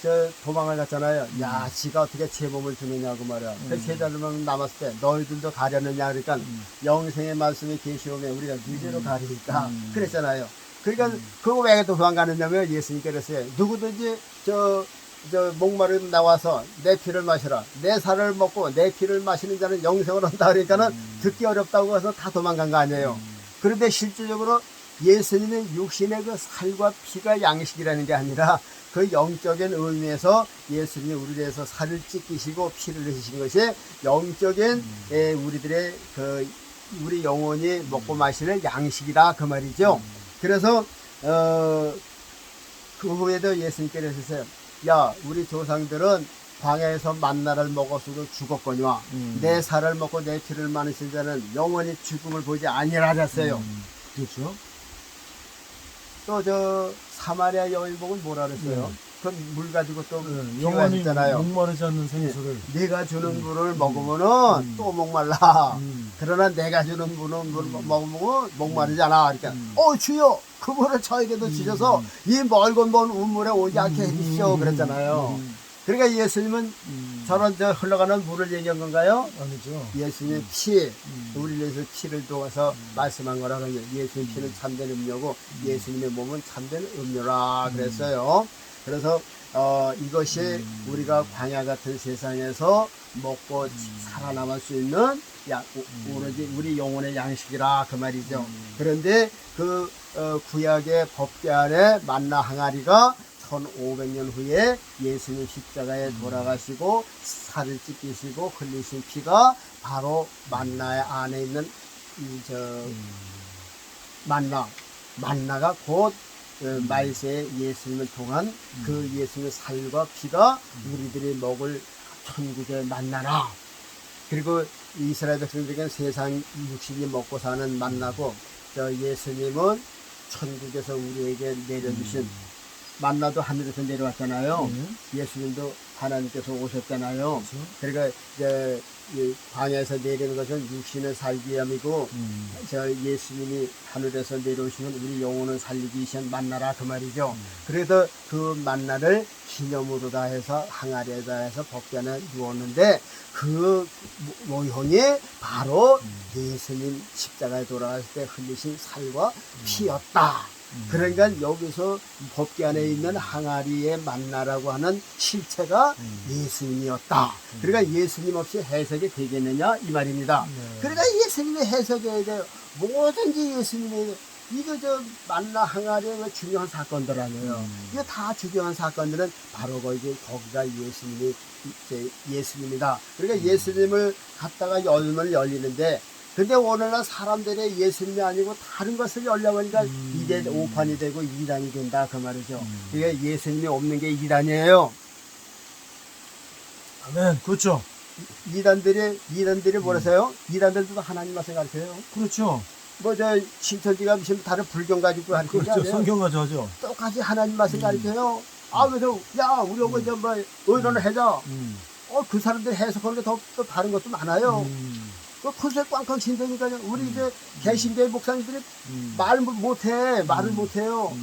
저 도망을 갔잖아요. 야, 지가 어떻게 제 몸을 주느냐고 말이야. 그 제자들만 남았을 때 너희들도 가려느냐 그러니까 영생의 말씀이 계시오면 우리가 누제로 가리니까 그랬잖아요. 그러니까 그거 왜 도망가느냐면 예수님께 그랬어요. 누구든지 저 목마름 나와서 내 피를 마시라. 내 살을 먹고 내 피를 마시는 자는 영생을 한다. 그러니까는 듣기 어렵다고 해서 다 도망간 거 아니에요. 그런데 실질적으로 예수님의 육신의 그 살과 피가 양식이라는 게 아니라 그 영적인 의미에서 예수님이 우리에 대해서 살을 찢기시고 피를 흘리신 것이 영적인 우리들의 그 우리 영혼이 먹고 마시는 양식이다 그 말이죠. 그래서 그 후에도 예수님께서 하셨어요. 야, 우리 조상들은 광야에서 만나를 먹었어도 죽었거니와 내 살을 먹고 내 피를 마시는 자는 영원히 죽음을 보지 아니라 하셨어요. 그렇죠. 또 저 사마리아 여인복은 뭐라 그랬어요? 그 물 가지고 또 영원히 비유하셨잖아요. 목마르지 않는 생수를. 내가 주는 물을 먹으면은 또 목말라. 그러나 내가 주는 물을 먹으면 목마르지 않아. 그러니까 주여 그 물을 저에게도 주셔서 이 멀건 먼 우물에 오지 않게 해주시오 그랬잖아요. 그러니까 예수님은 저런 저 흘러가는 물을 얘기한 건가요? 아니죠. 예수님의 피, 우리 위해서 피를 도와서 말씀한 거라고 해요. 예수님 피는 참된 음료고 예수님의 몸은 참된 음료라 그랬어요. 그래서 이것이 우리가 광야 같은 세상에서 먹고 살아남을 수 있는 오로지 우리 영혼의 양식이라 그 말이죠. 그런데 그 구약의 법궤 안에 만나 항아리가 1500년 후에 예수님 십자가에 돌아가시고 살을 찢기시고 흘리신 피가 바로 만나 안에 있는 만나가 곧 말세에 예수님을 통한 그 예수님의 살과 피가 우리들이 먹을 천국의 만나라. 그리고 이스라엘 백성들에게는 세상 육신이 먹고 사는 만나고 예수님은 천국에서 우리에게 내려주신 만나도 하늘에서 내려왔잖아요. 예. 예수님도 하나님께서 오셨잖아요. 그렇죠. 그러니까 이제 이 광야에서 내리는 것은 육신을 살기 위함이고 저 예수님이 하늘에서 내려오시면 우리 영혼을 살리기 위한 만나라 그 말이죠. 그래서 그 만나를 기념으로 다 해서 항아리에다 해서 법궤 안에 누웠는데 그 모형이 바로 예수님 십자가에 돌아가실 때 흘리신 살과 피였다. 그러니까 여기서 법궤 안에 있는 항아리의 만나라고 하는 실체가 예수님이었다. 그러니까 예수님 없이 해석이 되겠느냐 이 말입니다. 네. 그러니까 예수님이 해석해야 돼요. 뭐든지 예수님이 이거 저 만나 항아리의 중요한 사건들 아니에요. 이거 다 중요한 사건들은 바로 거기가 예수님이 예수님이다. 그러니까 예수님을 갖다가 열면 열리는데 근데 오늘날 사람들의 예수님이 아니고 다른 것을 열려고 하니까 이게 오판이 되고 이단이 된다 그 말이죠. 그러니까 예수님이 없는 게 이단이에요. 아멘. 그렇죠. 이단들이 뭐라세요? 이단들도 하나님 말씀 가르쳐요. 그렇죠. 뭐 저 신천지가 무슨 다른 불경 가지고 가르치는 게 그렇죠. 아니에요. 성경 가져가죠. 똑같이 하나님 말씀 가르쳐요. 아 그래서 야 우리 오고 이제 뭐 의논을 해자. 그 사람들 해석하는 게 또 다른 것도 많아요. 그 콘세 꽝꽝 신다니까요. 우리 이제 개신교의 목사님들이 말을 못해요.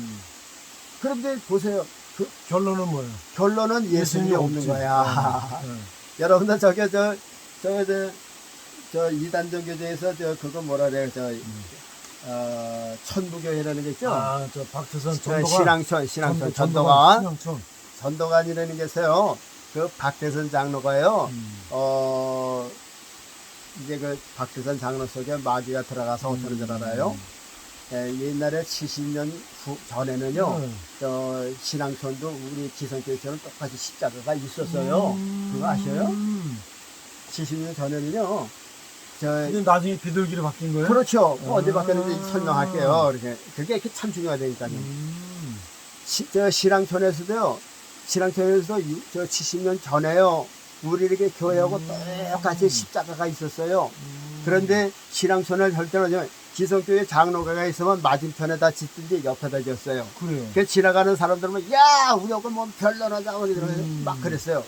그런데 보세요. 그 결론은 뭐예요? 결론은 예수님이 없는 없지. 거야. 네. 여러분들 저 이단종 교제에서 그거 뭐라 그래요? 천부교회라는 게 있죠. 아, 저 박태선 저 전도관. 신앙촌 전도관. 전도관이라는 게 있어요. 그 박태선 장로가요. 이제 그 박태선 장로 속에 마귀가 들어가서 어쩌는 줄 알아요? 옛날에 70년 전에는요, 신앙촌도 우리 기성교회처럼 똑같이 십자가가 있었어요. 그거 아셔요? 70년 전에는요, 근데 나중에 비둘기로 바뀐 거예요? 그렇죠. 언제 바뀌었는지 설명할게요. 그게 참 중요하다니까요. 저 신앙촌에서도 저 70년 전에요, 우리 이렇게 교회하고 똑같이 십자가가 있었어요. 그런데 신앙촌을 할 때는 기성교회 장로가가 있으면 맞은편에다 짓든지 옆에다 졌어요. 그래요. 그 지나가는 사람들은 야 우리하고 뭐 별론하자 막 그랬어요.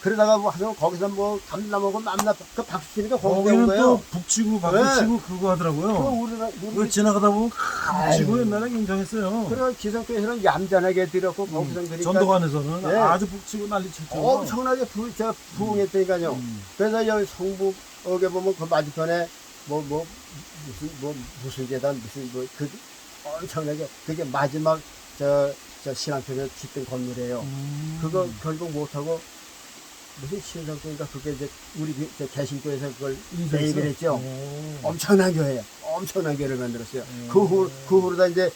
그러다가 뭐 하면 거기서 뭐 감나무고 맘나 그 박수 치니까 거기 온 거기는 거예요. 또 북치고 박수치고 그거 하더라고요. 그거 지나가다 보면 북치고 옛날에 굉장했어요. 그래 기성교회에서는 얌전하게 드렸고 거기서 그러니까 전도관에서는 네. 아주 북치고 난리 쳤죠. 엄청나게 부흥했다니까요. 그래서 여기 성북역에 보면 그 맞은편에 무슨 재단 그 엄청나게 그게 마지막 저 신앙교회 짓던 건물이에요. 그거 결국 못하고 무슨 신성교회인가 그게 이제 우리 개신교에서 그걸 매입을 했죠. 엄청난 교회예요. 엄청난 교회를 만들었어요. 그 후로다 이제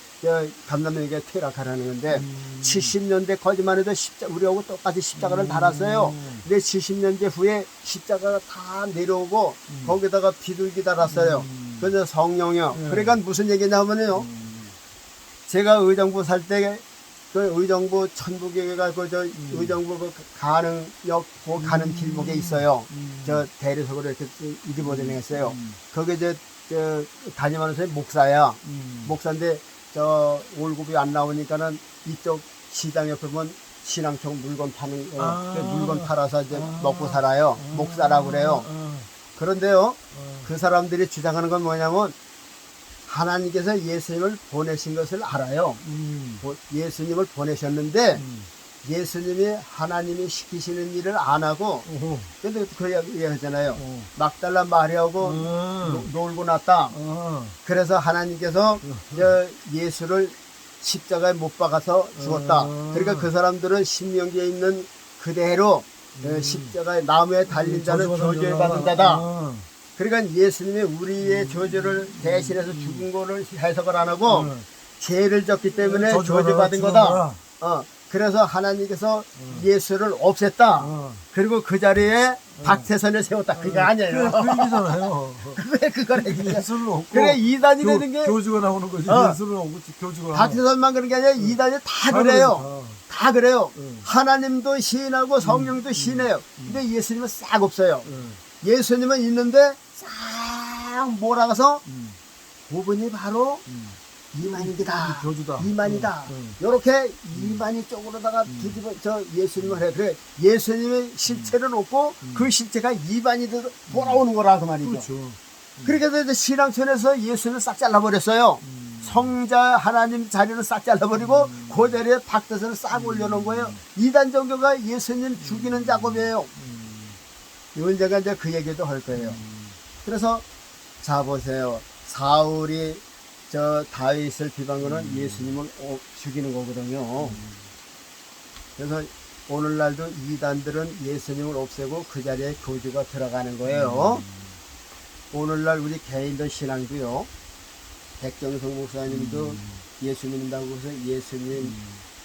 감남교회가 퇴락하라는 건데 70년대 거기만 해도 우리하고 똑같이 십자가를 달았어요. 근데 70년대 후에 십자가가 다 내려오고 거기다가 비둘기 달았어요. 그래서 성령이요. 그러니까 무슨 얘기냐면요. 제가 의정부 살 때 그 의정부 천부교회가 의정부 그 가능역 가는 길목에 있어요. 저 대리석으로 이렇게 이리보전했어요. 거기 저 담임하는 목사야. 목사인데 저 월급이 안 나오니까는 이쪽 시장 옆에 보면 신앙청 물건 파는 그 물건 팔아서 이제 먹고 살아요. 목사라고 그래요. 그런데요, 그 사람들이 주장하는 건 뭐냐면 하나님께서 예수님을 보내신 것을 알아요. 예수님을 보내셨는데 예수님이 하나님이 시키시는 일을 안 하고 근데 그 얘기하잖아요. 막달라 마리아하고 놀고 났다. 그래서 하나님께서 예수를 십자가에 못 박아서 죽었다. 그러니까 그 사람들은 신명기에 있는 그대로 십자가에 나무에 달린 자는 저주를 받은 자다. 그러니까 예수님이 우리의 저주를 대신해서 죽은 거를 해석을 안 하고 죄를 졌기 때문에 저주받은 거다. 그래서 하나님께서 예수를 없앴다. 그리고 그 자리에 박태선을 세웠다. 그게 아니에요. 그 얘기잖아요. 왜 그걸 얘기해? 예수를 없고. 그래 이단이 되는 게 교주가 나오는 거지. 예수를 없고 교주가. 박태선만 그런 게 아니라 이단이 다 그래요. 다 그래요. 하나님도 시인하고 성령도 시인해요. 근데 예수님은 싹 없어요. 예수님은 있는데 싹 몰아가서 그분이 바로 이만이다. 교주다. 이만이다. 응. 요렇게 이만희 쪽으로다가 뒤집어 저 예수님을 해. 그래 예수님의 실체는 없고 그 실체가 이만이 돌아오는 거라 그 말이죠. 그렇죠. 그렇게 해서 신앙촌에서 예수님을 싹 잘라버렸어요. 성자 하나님 자리를 싹 잘라버리고 그 자리에 박대선을 싹 올려놓은 거예요. 이단 종교가 예수님 죽이는 작업이에요. 언젠가 이제 그 얘기도 할 거예요. 그래서 자 보세요. 사울이 저 다윗을 비방하는 예수님을 죽이는 거거든요. 그래서 오늘날도 이단들은 예수님을 없애고 그 자리에 교주가 들어가는 거예요. 오늘날 우리 개인들 신앙도요. 백정성 목사님도 예수님이라고 해서 예수님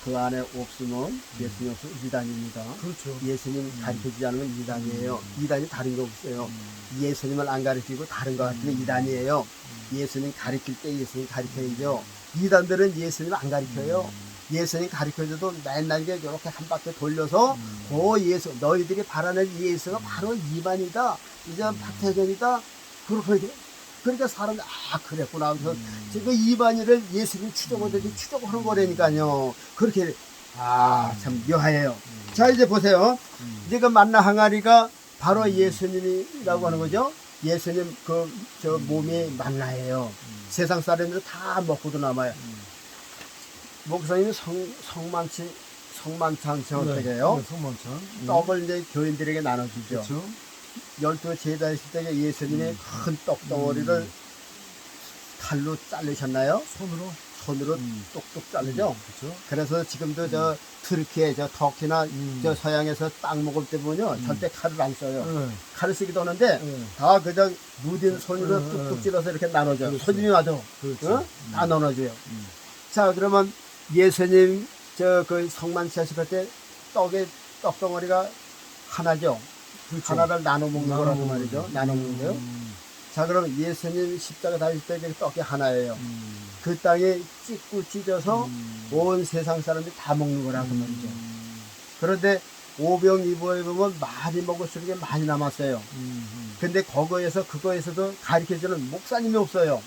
그 안에 없으면 예수님 없으면 이단입니다. 그렇죠. 예수님 가르쳐주지 않으면 이단이에요. 이단이 다른 거 없어요. 예수님을 안 가르치고 다른 거 같으면 이단이에요. 예수님 가르칠 때 예수님 가르쳐야죠. 이단들은 예수님 안 가르쳐요. 예수님 가르쳐줘도 맨날 이렇게 한 바퀴 돌려서 예수 너희들이 바라는 예수가 바로 이만이다. 이제 박태전이다. 그러니까 사람들이 그랬구나. 그래서 그 이만희를 예수님 추적하듯이 추적하는 거라니까요. 그렇게 참 묘해요. 자 이제 보세요. 이제 그 만나 항아리가 바로 예수님이라고 하는 거죠. 예수님 저 몸이 만나예요. 세상 사람들 다 먹고도 남아요. 목사님이 성만찬 어떻게 해요? 네, 성만찬. 떡을 이제 교인들에게 나눠주죠. 그렇죠. 12제자 있을 때 예수님이 큰 떡덩어리를 칼로 자르셨나요? 손으로 똑똑 자르죠. 그렇죠. 그래서 지금도 저 터키에 저 터키나 저 서양에서 땅 먹을 때 보면요 절대 칼을 안 써요. 칼을 쓰기도 하는데 다 그저 무딘 손으로 뚝뚝 찔러서 이렇게 나눠줘요. 그렇죠. 손님이 와도 그렇죠. 다 나눠줘요. 자 그러면 예수님 저 그 성만찬 하실 때 떡덩어리가 하나죠. 그렇죠. 하나를 나눠 먹는 나눠 거라고 먹는 말이죠. 거죠. 나눠 먹는 거요. 자, 그럼 예수님 십자가 달릴 때 떡이 하나예요. 그 땅에 찍고 찢어서 온 세상 사람들이 다 먹는 거라고 말이죠. 그런데 오병이보에 보면 많이 먹을수록 많이 남았어요. 근데 그거에서도 가르쳐주는 목사님이 없어요.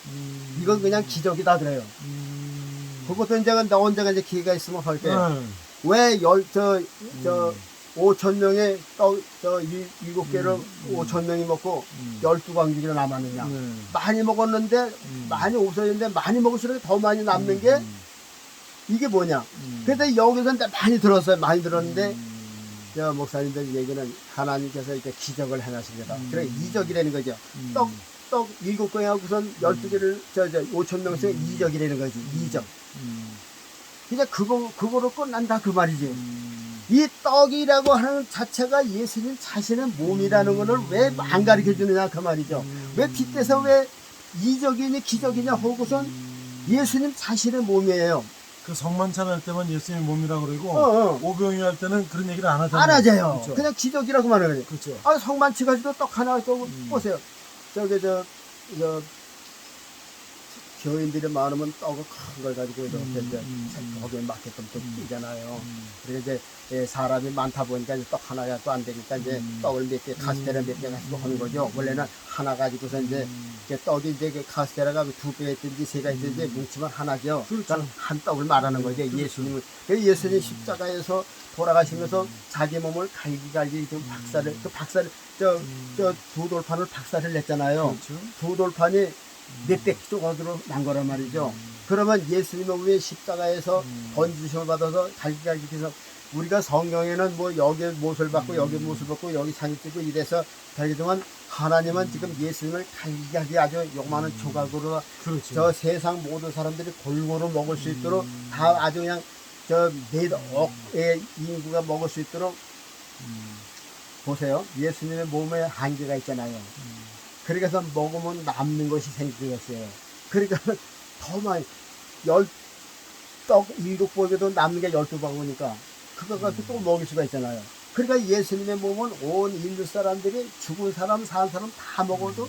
이건 그냥 기적이다 그래요. 그것도 이제 언제가 이제 기회가 있으면 할게요. 왜 5,000명의 떡, 7개를 5,000명이 먹고 12광주기나 남았느냐. 많이 먹었는데, 많이 없어졌는데, 많이 먹을수록 더 많이 남는 게, 이게 뭐냐. 근데 여기서 이제 많이 들었어요. 많이 들었는데, 목사님들 얘기는 하나님께서 이렇게 기적을 해놨습니다. 그래, 이적이라는 거죠. 떡 7개하고선 12개를, 5,000명씩 이적이라는 거지. 이적. 그냥 그거로 끝난다. 그 말이지. 이 떡이라고 하는 자체가 예수님 자신의 몸이라는 것을 왜 안 가르쳐 주느냐 그 말이죠. 왜 빗대서 왜 이적이냐 기적이냐 하고선 예수님 자신의 몸이에요. 그 성만찬 할 때만 예수님 몸이라고 그러고 오병이 할 때는 그런 얘기를 안 하잖아요. 안 하죠. 그렇죠. 그냥 기적이라고 말하는 거예요. 그렇죠. 성만치 가지고 떡 하나 보세요. 교인들이 많으면 떡을 큰 걸 가지고 이렇게 거기에 맞게끔 또 뛰잖아요. 그래서 이제 사람이 많다 보니까 이제 떡 하나 가지고 안 되니까 이제 떡을 몇 개, 카스테라 몇 개 가지고 하는 거죠. 원래는 하나 가지고서 이제 떡이 이제 그 카스테라가 2배 있든지 3배 있든지 뭉치면 하나죠. 그러니까 한 떡을 말하는 거죠. 예수님을. 예수님 십자가에서 돌아가시면서 자기 몸을 갈기갈기 좀 두 돌판을 박살을 냈잖아요. 그렇죠. 두 돌판이 몇백 조각으로 난 거란 말이죠. 그러면 예수님의 몸이 십자가에서 번지심을 받아서 갈기갈기 해서 우리가 성경에는 뭐 여기 못을 받고 여기 못을 받고 여기 상이 뜨고 이래서 되지만 하나님은 지금 예수님을 갈기갈기 아주 요만한 조각으로 그렇죠. 저 세상 모든 사람들이 골고루 먹을 수 있도록 다 아주 그냥 몇 억의 인구가 먹을 수 있도록 보세요. 예수님의 몸에 한계가 있잖아요. 그러니까 먹으면 남는 것이 생기겠어요. 그러니까 더 많이 떡 7복에도 남는 게 12방울이니까 그거 가지고 또 먹을 수가 있잖아요. 그러니까 예수님의 몸은 온 인류 사람들이 죽은 사람 산 사람 다 먹어도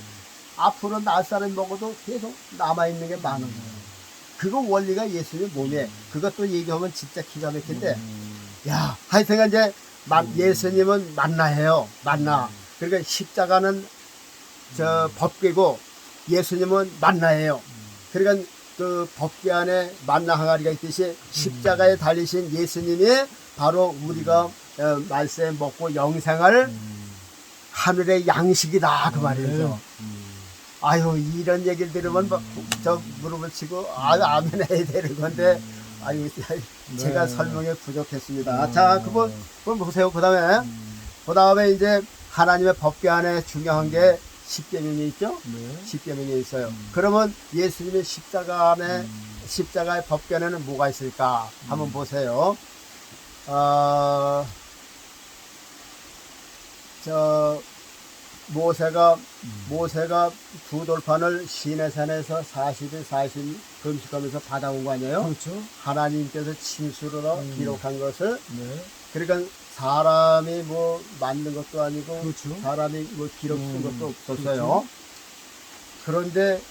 앞으로 날 사람이 먹어도 계속 남아있는 게 많은 거예요. 그거 원리가 예수님의 몸에 그것도 얘기하면 진짜 기가 막힌데 야 하여튼간 이제 예수님은 만나해요. 만나. 그러니까 십자가는 법궤고 예수님은 만나예요. 그러니까 그 법궤 안에 만나 항아리가 있듯이 십자가에 달리신 예수님이 바로 우리가 말세 먹고 영생할 하늘의 양식이다 그 말이죠. 아유 이런 얘기를 들으면 저 무릎을 치고 아멘 해야 되는 건데 아유 제가 설명에 부족했습니다. 자 그거 보세요. 그다음에 이제 하나님의 법궤 안에 중요한 게 십계명이 있죠. 십계명이 있어요. 그러면 예수님의 십자가 안에 십자가의 법궤 안에는 뭐가 있을까? 한번 보세요. 저 모세가 두 돌판을 시내산에서 40일 40일 금식하면서 받아온 거 아니에요? 그렇죠. 하나님께서 친수로 기록한 것을 네. 그러니까 사람이 뭐 만든 것도 아니고 그렇죠. 사람이 뭐 기록 쓴 것도 없었어요. 그렇죠. 그런데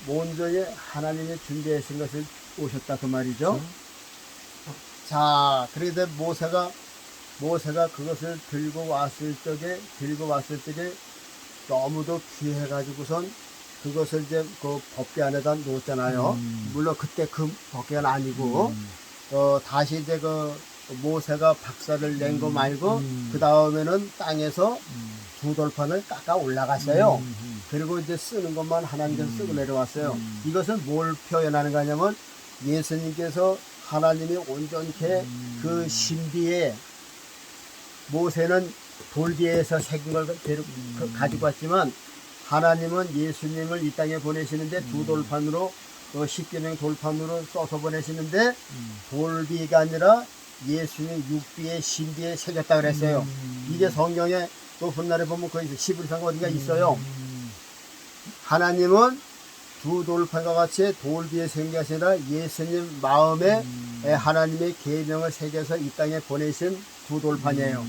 온전히 하나님이 준비하신 것을 오셨다 그 말이죠. 그렇죠. 자, 그런데 모세가 그것을 들고 왔을 적에 너무도 귀해가지고선 그것을 이제 그 법궤 안에다 놓았잖아요. 물론 그때 그 법궤는 아니고 다시 이제 그 모세가 박살을 낸 거 말고 그 다음에는 땅에서 두 돌판을 깎아 올라갔어요. 그리고 이제 쓰는 것만 하나님께서 쓰고 내려왔어요. 이것은 뭘 표현하는 거냐면 예수님께서 하나님이 온전케 그 신비에 모세는 돌 뒤에서 새긴 걸 가지고 왔지만 하나님은 예수님을 이 땅에 보내시는데 두 돌판으로 십계명 돌판으로 써서 보내시는데 돌비가 아니라 예수님 육비에 신비에 새겼다 그랬어요. 이게 성경에 또 훗날에 보면 거기 히브리서가 어디가 있어요. 하나님은 두 돌판과 같이 돌비에 새긴 것이 아니라 예수님 마음에 하나님의 계명을 새겨서 이 땅에 보내신 두 돌판이에요.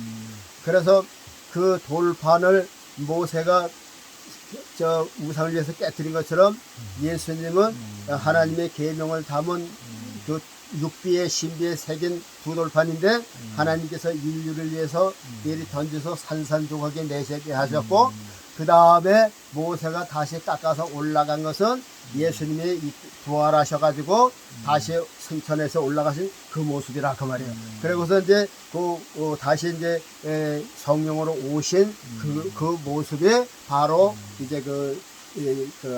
그래서 그 돌판을 모세가 저 우상을 위해서 깨뜨린 것처럼 예수님은 하나님의 계명을 담은 그 육비에 신비에 새긴 두 돌판인데 하나님께서 인류를 위해서 내리 던져서 산산조각에 내세게 하셨고 그 다음에 모세가 다시 깎아서 올라간 것은 예수님이 부활하셔가지고 다시 승천해서 올라가신 그 모습이라 그 말이에요. 그리고서 이제 다시 이제 성령으로 오신 그 모습이 바로 이제 그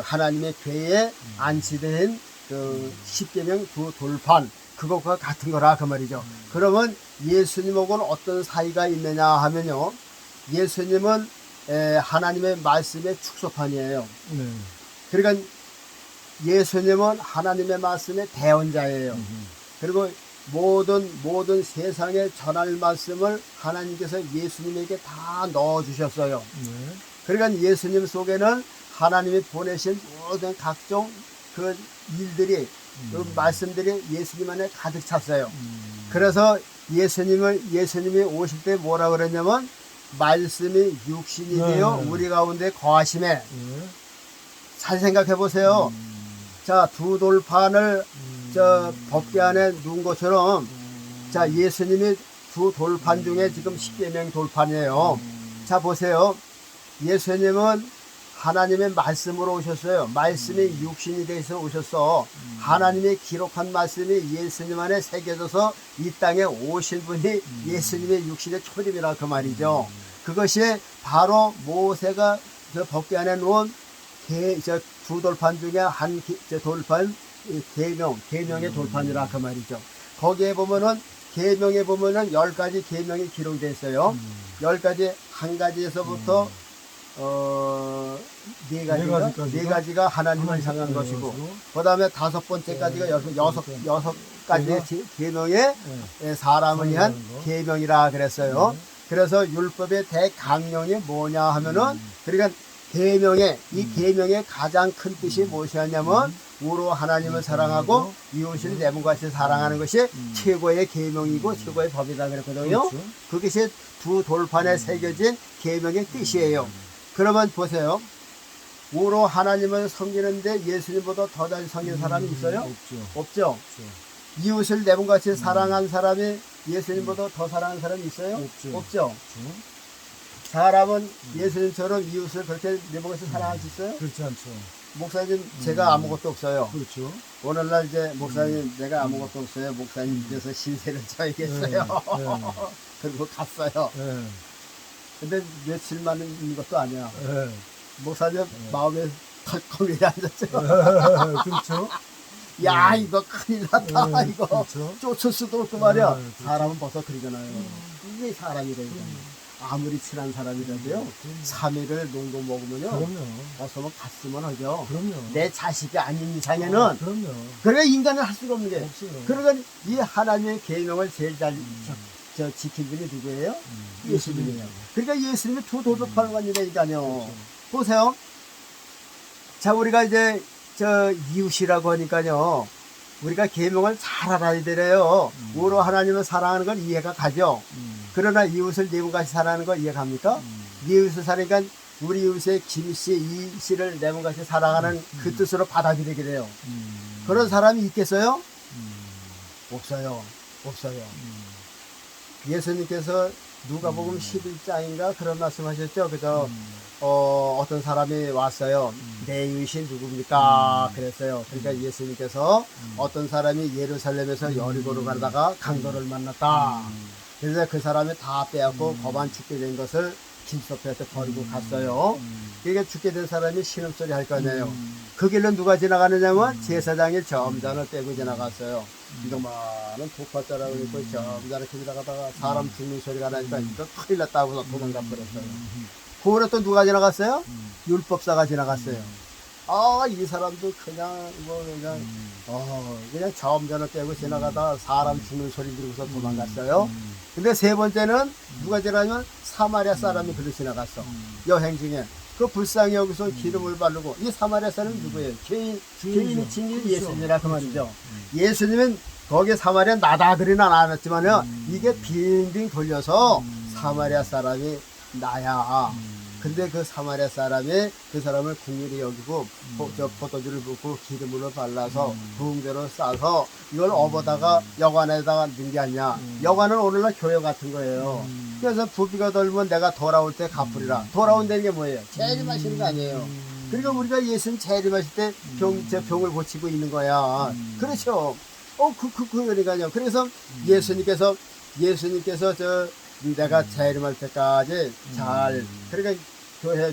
하나님의 궤에 안치된 그 십계명 두 돌판 그것과 같은 거라 그 말이죠. 그러면 예수님하고는 어떤 사이가 있느냐 하면요, 예수님은 하나님의 말씀의 축소판이에요. 그러니까 예수님은 하나님의 말씀의 대언자예요. 그리고 모든 세상에 전할 말씀을 하나님께서 예수님에게 다 넣어주셨어요. 그러니까 예수님 속에는 하나님이 보내신 모든 각종 그 일들이 그 말씀들이 예수님 안에 가득 찼어요. 그래서 예수님이 오실 때 뭐라 그랬냐면 말씀이 육신이 되어 우리 가운데 거하심에 잘 생각해 보세요. 자, 두 돌판을 저 법궤 안에 놓은 것처럼 자, 예수님이 두 돌판 중에 지금 십계명 돌판이에요. 자, 보세요. 예수님은 하나님의 말씀으로 오셨어요. 말씀이 육신이 돼서 오셨어. 하나님이 기록한 말씀이 예수님 안에 새겨져서 이 땅에 오신 분이 예수님의 육신의 초림이라 그 말이죠. 그것이 바로 모세가 저 법궤 안에 놓은 두 돌판 중에 한 돌판 계명의 돌판이라 그 말이죠. 거기에 보면은 계명에 보면은 10가지 계명이 기록되어 있어요. 10가지 한 가지에서부터 네 가지가 하나님을 향한 것이고, 그 다음에 5번째까지가 여섯 가지의 계명에 사람을 위한 계명이라 그랬어요. 그래서 율법의 대강령이 뭐냐 하면은, 그러니까 이 계명의 가장 큰 뜻이 무엇이었냐면, 우로 하나님을 사랑하고 이웃을 내 몸과 같이 사랑하는 것이 최고의 계명이고 최고의 법이다 그랬거든요. 그것이 두 돌판에 새겨진 계명의 뜻이에요. 그러면 보세요. 우로 하나님을 섬기는데 예수님보다 더 잘 섬기는 사람이 있어요? 없죠. 이웃을 내 몸같이 사랑한 사람이 예수님보다 더 사랑하는 사람이 있어요? 없죠. 사람은 예수님처럼 이웃을 그렇게 내보고서 사랑할 수 있어요? 그렇지 않죠. 목사님, 제가 아무것도 없어요. 그렇죠. 오늘날 이제 목사님, 내가 아무것도 없어요. 목사님 그래서 신세를 져야겠어요. 그리고 갔어요. 예. 근데 며칠만 있는 것도 아니야. 예. 목사님 마음에 덜컹이 앉았죠. 그렇죠. 야, 이거 큰일 났다. 이거 그렇죠. 쫓을 수도 없고 말이야. 그렇죠. 사람은 벌써 그러잖아요. 이게 사람이라니까. 아무리 친한 사람이라도요. 3일을 농도 먹으면요. 그럼요. 어서 갔으면 하죠. 그럼요. 내 자식이 아닌 이상에는 그럼요. 그러니까 인간은 할 수가 없는 게. 없어요. 그러니까 이 하나님의 계명을 제일 잘 지킨 분이 누구예요? 예수님이에요. 그러니까 예수님이 두 도둑팔관이라니까요. 그렇죠. 보세요. 자, 우리가 이제 이웃이라고 하니까요. 우리가 계명을 잘 알아야 되래요. 우로 하나님을 사랑하는 건 이해가 가죠. 그러나 이웃을 내 몸같이 사랑하는 거 이해갑니까? 이웃을 사니까 우리 이웃의 김씨, 이씨를 내 몸같이 사랑하는 그 뜻으로 받아들이게 돼요. 그런 사람이 있겠어요? 없어요. 없어요. 예수님께서 누가복음 11장인가 그런 말씀하셨죠. 그죠? 어떤 사람이 왔어요. 내 이웃이 누굽니까? 그랬어요. 그러니까 예수님께서 어떤 사람이 예루살렘에서 여리고로 가다가 강도를 만났다. 그래서 그 사람이 다 빼앗고 거반 죽게 된 것을 길섭에서 버리고 갔어요. 그러니까 죽게 된 사람이 신음소리 할 거 아니에요. 그 길로 누가 지나가느냐면 제사장이 점잔을 빼고 지나갔어요. 이거 많은 독화자라고 있고 점잔을 지나가다가 사람 죽는 소리가 나니까 이거 큰일 났다고 도망가 버렸어요. 그 후에 또 누가 지나갔어요? 율법사가 지나갔어요. 아, 이 사람도 그냥 점잔을 빼고 지나가다가 사람 죽는 소리 들으면서 도망갔어요. 근데 세 번째는 누가 지나가면 사마리아 사람이 그를 지나갔어. 여행 중에. 그 불쌍히 여기서 기름을 바르고, 이 사마리아 사람이 누구예요? 개인이 친게 예수님이라 그 말이죠. 예수님은 거기에 사마리아 나다들이는 않았지만요, 이게 빙빙 돌려서 사마리아 사람이 나야. 근데 그 사마리아 사람이 그 사람을 궁일이 여기고 포도주를 붓고 기름으로 발라서 부흥대로 싸서 이걸 업어다가 여관에다가 넣은 게 아니야. 여관은 오늘날 교회 같은 거예요. 그래서 부비가 덜면 내가 돌아올 때 갚으리라. 돌아온다는 게 뭐예요? 재림하시는 거 아니에요. 그러니까 우리가 예수님 재림하실 때 병을 고치고 있는 거야. 그렇죠. 그러니까요. 그래서 예수님께서 내가 재림할 때까지 잘, 그러니까 교회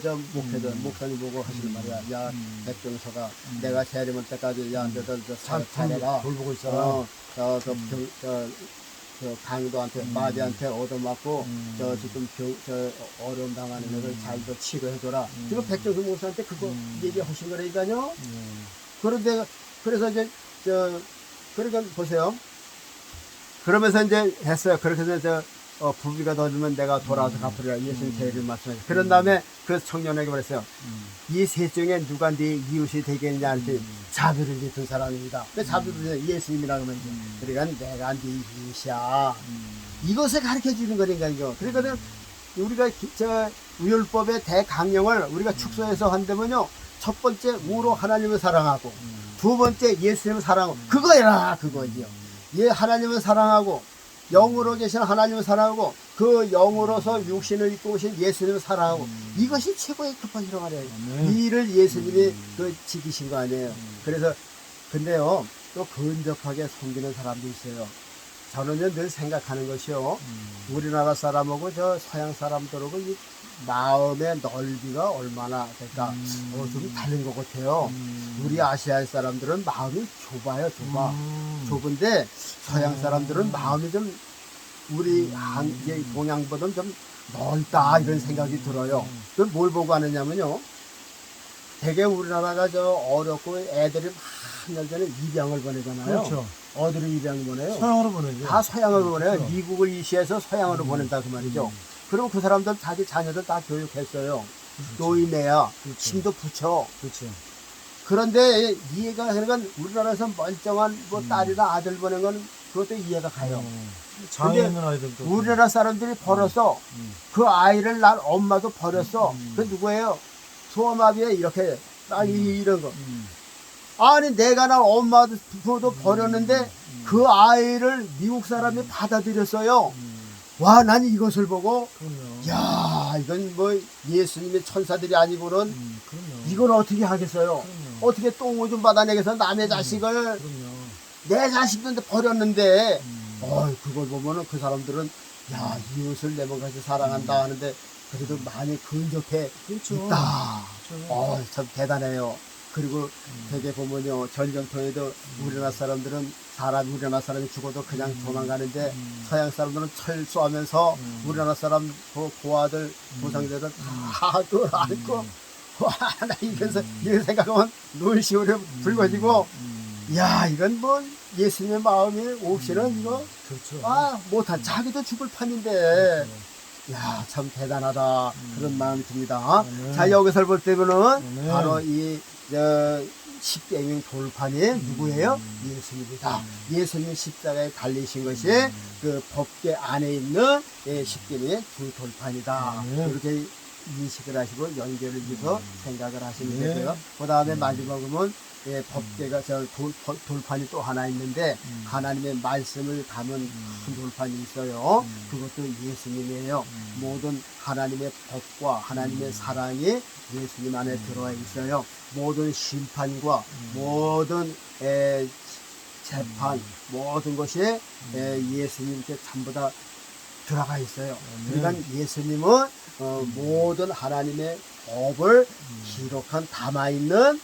목사님 보고 하시는 말이야. 야, 백병서가 내가 재림할 때까지, 야, 너들 잘 차려라. 돌보고 있어라. 강도한테, 마귀한테 얻어맞고, 지금 어려움 당하는 애를 잘 치료해줘라. 지금 백병서 목사한테 그거 얘기하신 거라니까요. 그런데, 그래서 그러니까 보세요. 그러면서 이제 했어요. 그렇게 해서 부비가 더 주면 내가 돌아와서 갚으리라. 예수님 제일 말씀하셨어요. 그런 다음에 그 청년에게 말했어요. 이 셋 중에 누가 네 이웃이 되겠냐 할지 자비를 입은 사람입니다. 그 자비를 예수님이라고 하면 그러니까 내가 네 이웃이야. 이것을 가르쳐 주는 거니까요. 그러니까 우리가 율법의 대강령을 우리가 축소해서 한다면요. 첫 번째 우로 하나님을 사랑하고 두 번째 예수님을 사랑하고 그거야 그거지요. 하나님을 사랑하고 영으로 계신 하나님을 사랑하고 그 영으로서 육신을 입고 오신 예수님을 사랑하고 이것이 최고의 급한 일이란 말이에요. 이 일을 예수님이 지키신 거 아니에요. 그래서 근데요 또 근접하게 섬기는 사람도 있어요. 저는요 늘 생각하는 것이요. 우리나라 사람하고 서양 사람들하고 이 마음의 넓이가 얼마나 될까 좀 다른 것 같아요. 우리 아시아 사람들은 마음이 좁아요. 좁은데 서양 사람들은 마음이 좀 우리 동양보다는 좀 넓다 이런 생각이 들어요. 그럼 뭘 보고 하느냐면요. 되게 우리나라가 어렵고 애들이 한년 전에 입양을 보내잖아요. 그렇죠. 어디로 입양을 보내요? 서양으로 보내죠. 다 서양으로 보내요. 그렇죠. 미국을 이시해서 서양으로 보낸다 그 말이죠. 그리고 그 사람들 자기 자녀들 다 교육했어요. 노인네야 힘도 붙여. 그렇죠. 그런데 이해가 그러니까 우리나라에서 멀쩡한 딸이나 아들 보낸 건 그것도 이해가 가요. 장애 있는 아이들도. 우리나라 사람들이 버려서 그 아이를 난 엄마도 버렸어. 그 누구예요? 소아마비에 이렇게 이런 거. 아니 내가 난 엄마도 버렸는데 그 아이를 미국 사람이 받아들였어요. 와, 난 이것을 보고 그럼요. 야, 이건 뭐 예수님의 천사들이 아니고는 그럼요. 이걸 어떻게 하겠어요? 그럼요. 어떻게 똥을 좀 받아내겠어? 남의 자식을 그럼요. 내 자식들한테 버렸는데 음. 그걸 보면은 그 사람들은 야, 이웃을 내 몸같이 사랑한다 하는데 그래도 많이 근접해 그렇죠. 있다. 그렇죠. 참 대단해요. 그리고 되게 보면요, 전쟁터에도 우리나라 사람들은 우리나라 사람이 죽어도 그냥 도망가는데 서양 사람들은 철수하면서 우리나라 사람 고아들 부상자들 다 끌어안고 와, 나 이런 생각하면 눈시울이 붉어지고 야, 이건 뭐 예수님의 마음이 없이는 이거 그렇죠. 못한 자기도 죽을 판인데 그렇죠. 야, 참 대단하다 그런 마음이 듭니다. 네. 자, 여기서 볼 때는 네. 바로 이 십계명 돌판이 누구예요? 예수님이다. 예수님 십자가에 달리신 것이 그 법계 안에 있는 십계명의 두 돌판이다. 네. 이렇게 인식을 하시고 연결을 해서 생각을 하시면 네. 되고요. 그 다음에 마지막으로는 법계가 돌판이 또 하나 있는데 하나님의 말씀을 담은 큰 돌판이 있어요. 그것도 예수님이에요. 모든 하나님의 법과 하나님의 사랑이 예수님 안에 들어와 있어요. 모든 심판과 모든 재판 모든 것이 예수님께 전부 다 들어가 있어요. 그러니까 예수님은 모든 하나님의 법을 기록한 담아있는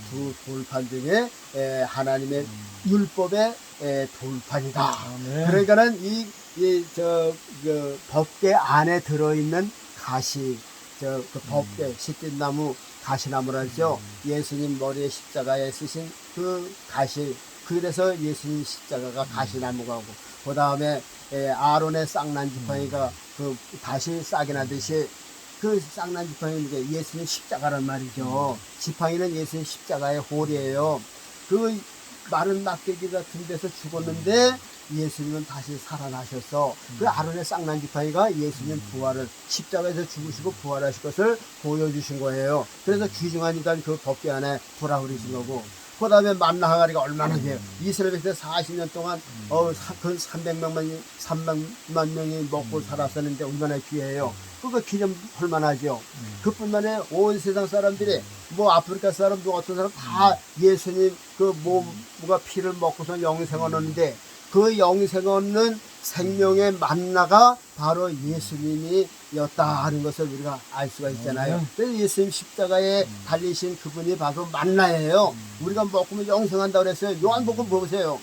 두 돌판 중에 하나님의 율법의 돌판이다. 그러니까는 그 법계 안에 들어있는 가시, 그 법계, 십빛나무, 가시나무라죠. 예수님 머리에 십자가에 쓰신 그 가시, 그래서 예수님 십자가가 가시나무가 오고, 그 다음에 아론의 쌍난 지팡이가 그 다시 싹이 나듯이 그 쌍난 지팡이는 예수님 십자가란 말이죠. 지팡이는 예수님 십자가의 홀이에요. 그 마른 막대기 같은 데서 죽었는데 예수님은 다시 살아나셔서 그 아론의 쌍난 지팡이가 예수님 부활을 십자가에서 죽으시고 부활하실 것을 보여주신 거예요. 그래서 귀중하니까 그 법궤 안에 불아우리신 거고, 그 다음에 만나 항아리가 얼마나 돼요. 이스라엘 백성 40년 동안 그 300만 명이 먹고 살았었는데 얼마나 귀해요. 그거 기념할 만하죠. 그뿐만 아니라 온 세상 사람들이 뭐 아프리카 사람도 어떤 사람 다 예수님 그 몸과 피를 먹고서 영생을 얻는데 그 영생 얻는 생명의 만나가 바로 예수님이었다 하는 것을 우리가 알 수가 있잖아요. 그래서 예수님 십자가에 달리신 그분이 바로 만나예요. 우리가 먹으면 영생한다고 그랬어요. 요한복음 보세요.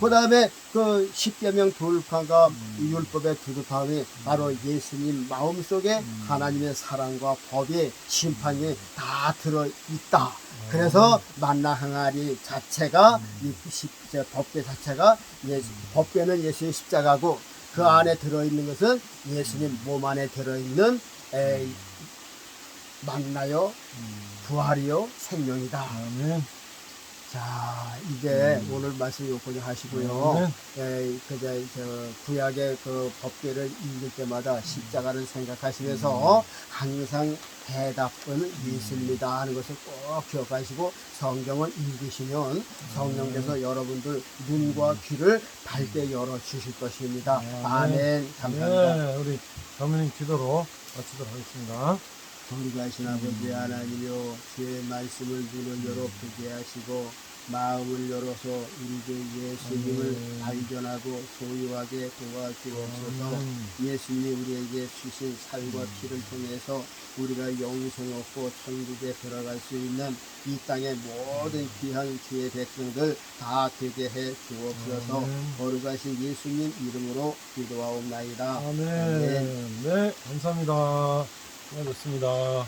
그 다음에 그 십계명 돌판과 율법의 두 돌판이 바로 예수님 마음속에 하나님의 사랑과 법이 심판이 다 들어있다. 그래서 만나 항아리 자체가 이 법궤 자체가 법궤는 예수님 십자가고 그 안에 들어있는 것은 예수님 몸 안에 들어있는 만나요 부활이요 생명이다. 아멘. 자, 이제 오늘 말씀 여기까지 하시고요. 구약의 그 법궤를 읽을 때마다 십자가를 생각하시면서 항상 해답은 예수입니다 하는 것을 꼭 기억하시고 성경을 읽으시면 성령께서 여러분들 눈과 귀를 밝게 열어주실 것입니다. 아멘. 감사합니다. 네, 우리 사모님 기도로 마치도록 하겠습니다. 존귀하신 아버지 하나님이여, 주의 말씀을 눈을 열어 보게 하시고 마음을 열어서 이제 예수님을 발견하고 소유하게 도와주옵소서. 예수님 우리에게 주신 살과 피를 통해서 우리가 영생 얻고 천국에 들어갈 수 있는 이 땅의 모든 귀한 주의 백성들 다 되게 해 주옵소서. 거룩하신 예수님 이름으로 기도하옵나이다. 아멘. 네, 감사합니다. 수고하셨습니다.